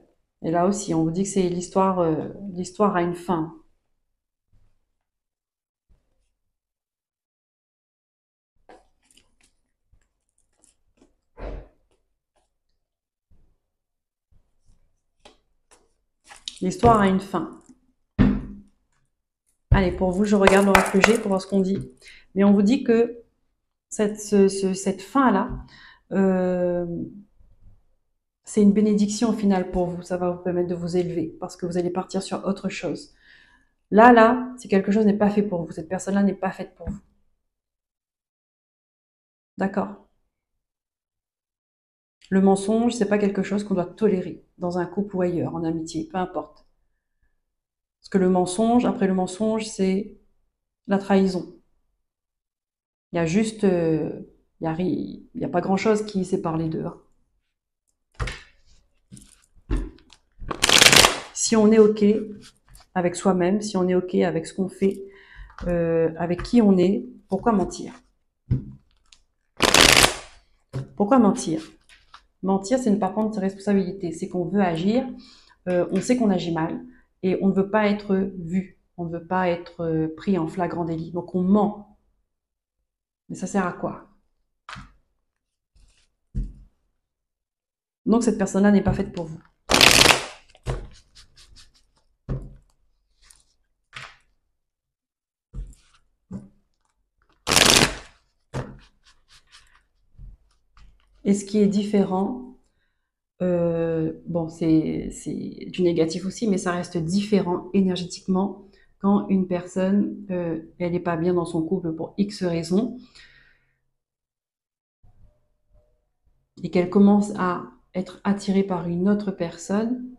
Et là aussi, on vous dit que c'est l'histoire a une fin. L'histoire a une fin. Allez, pour vous, je regarde l'oracle que j'ai pour voir ce qu'on dit. Mais on vous dit que cette fin-là, euh, c'est une bénédiction au final pour vous. Ça va vous permettre de vous élever parce que vous allez partir sur autre chose. Là, si quelque chose n'est pas fait pour vous, cette personne-là n'est pas faite pour vous. D'accord? Le mensonge, c'est pas quelque chose qu'on doit tolérer dans un couple ou ailleurs, en amitié, peu importe. Parce que le mensonge, après le mensonge, c'est la trahison. Il y a juste, il y a pas grand-chose qui sépare les deux, hein. Si on est OK avec soi-même, si on est OK avec ce qu'on fait, avec qui on est, pourquoi mentir? Pourquoi mentir? Mentir, c'est ne pas prendre ses responsabilités. C'est qu'on veut agir, on sait qu'on agit mal et on ne veut pas être vu. On ne veut pas être pris en flagrant délit. Donc on ment. Mais ça sert à quoi? Donc cette personne-là n'est pas faite pour vous. Et ce qui est différent, bon, c'est du négatif aussi, mais ça reste différent énergétiquement quand une personne, elle n'est pas bien dans son couple pour X raisons et qu'elle commence à être attirée par une autre personne,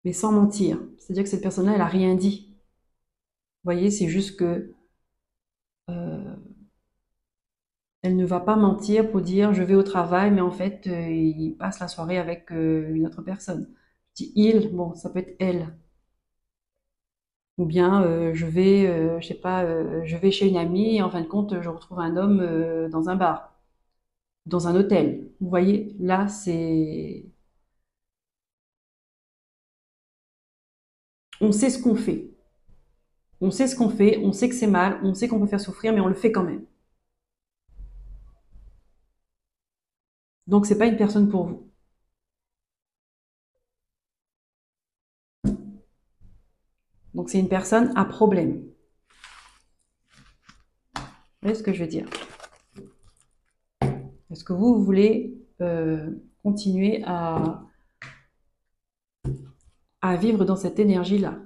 mais sans mentir. C'est-à-dire que cette personne-là, elle a rien dit. Vous voyez, c'est juste que euh, elle ne va pas mentir pour dire je vais au travail, mais en fait, il passe la soirée avec une autre personne. Je dis il, bon, ça peut être elle. Ou bien je sais pas, je vais chez une amie et en fin de compte, je retrouve un homme dans un bar, dans un hôtel. Vous voyez, là, on sait ce qu'on fait. On sait ce qu'on fait, on sait que c'est mal, on sait qu'on peut faire souffrir, mais on le fait quand même. Donc, c'est pas une personne pour vous. Donc, c'est une personne à problème. Vous voyez ce que je veux dire? Est-ce que vous voulez continuer à vivre dans cette énergie-là?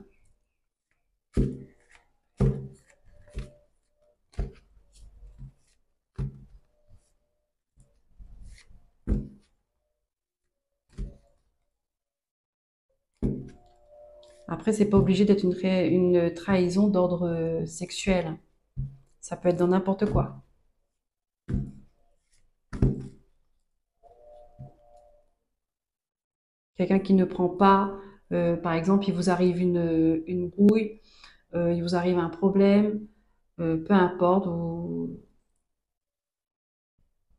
Après, c'est pas obligé d'être une trahison d'ordre sexuel. Ça peut être dans n'importe quoi. Quelqu'un qui ne prend pas, par exemple, il vous arrive une brouille, il vous arrive un problème, peu importe,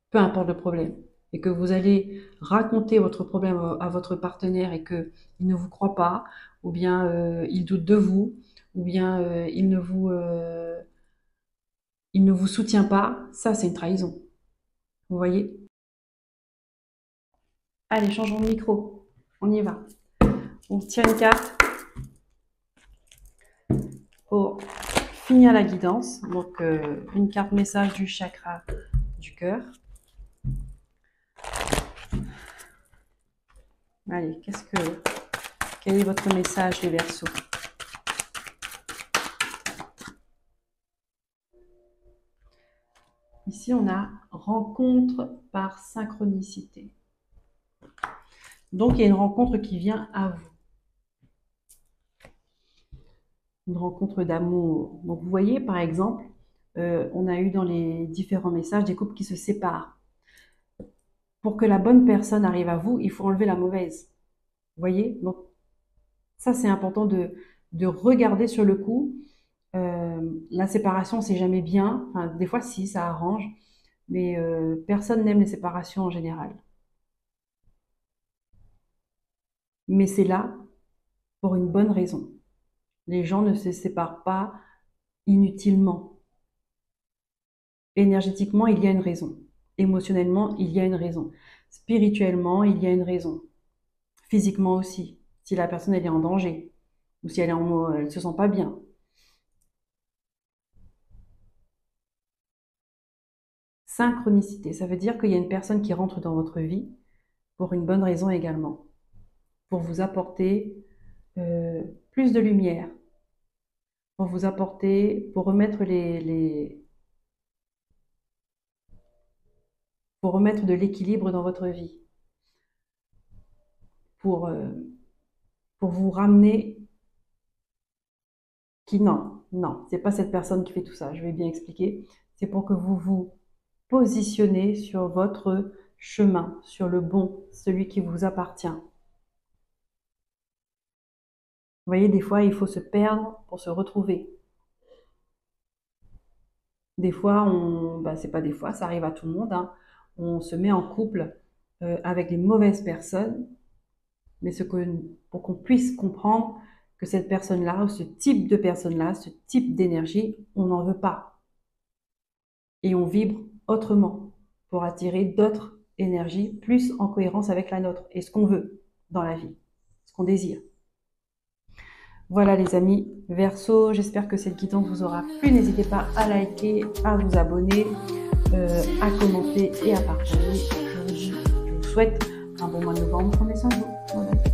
peu importe le problème, et que vous allez raconter votre problème à votre partenaire et que il ne vous croit pas, ou bien il doute de vous, ou bien il ne vous soutient pas, ça c'est une trahison. Vous voyez? Allez, changeons de micro. On y va. On tire une carte pour finir la guidance. Donc, une carte message du chakra du cœur. Allez, quel est votre message, les Verseaux? Ici, on a rencontre par synchronicité. Donc, il y a une rencontre qui vient à vous. Une rencontre d'amour. Donc, vous voyez, par exemple, on a eu dans les différents messages des couples qui se séparent. Pour que la bonne personne arrive à vous, il faut enlever la mauvaise. Vous voyez? Donc, ça, c'est important de regarder sur le coup. La séparation, c'est jamais bien. Enfin, des fois, si, ça arrange. Mais personne n'aime les séparations en général. Mais c'est là pour une bonne raison. Les gens ne se séparent pas inutilement. Énergétiquement, il y a une raison. Émotionnellement, il y a une raison. Spirituellement, il y a une raison. Physiquement aussi. Si la personne elle est en danger ou si elle se sent pas bien. Synchronicité, ça veut dire qu'il y a une personne qui rentre dans votre vie pour une bonne raison également, pour vous apporter plus de lumière, pour vous apporter, pour remettre de l'équilibre dans votre vie, pour, euh, pour vous ramener non, c'est pas cette personne qui fait tout ça, je vais bien expliquer. C'est pour que vous vous positionnez sur votre chemin, sur le bon, celui qui vous appartient. Vous voyez, des fois, il faut se perdre pour se retrouver. Des fois, c'est pas des fois, ça arrive à tout le monde, hein. On se met en couple avec les mauvaises personnes, mais pour qu'on puisse comprendre que cette personne-là, ou ce type de personne-là, ce type d'énergie, on n'en veut pas. Et on vibre autrement pour attirer d'autres énergies plus en cohérence avec la nôtre et ce qu'on veut dans la vie, ce qu'on désire. Voilà les amis, Verseau, j'espère que cette guidance vous aura plu. N'hésitez pas à liker, à vous abonner, à commenter et à partager. Je vous souhaite un bon mois de novembre. Prenez soin de vous. Voilà.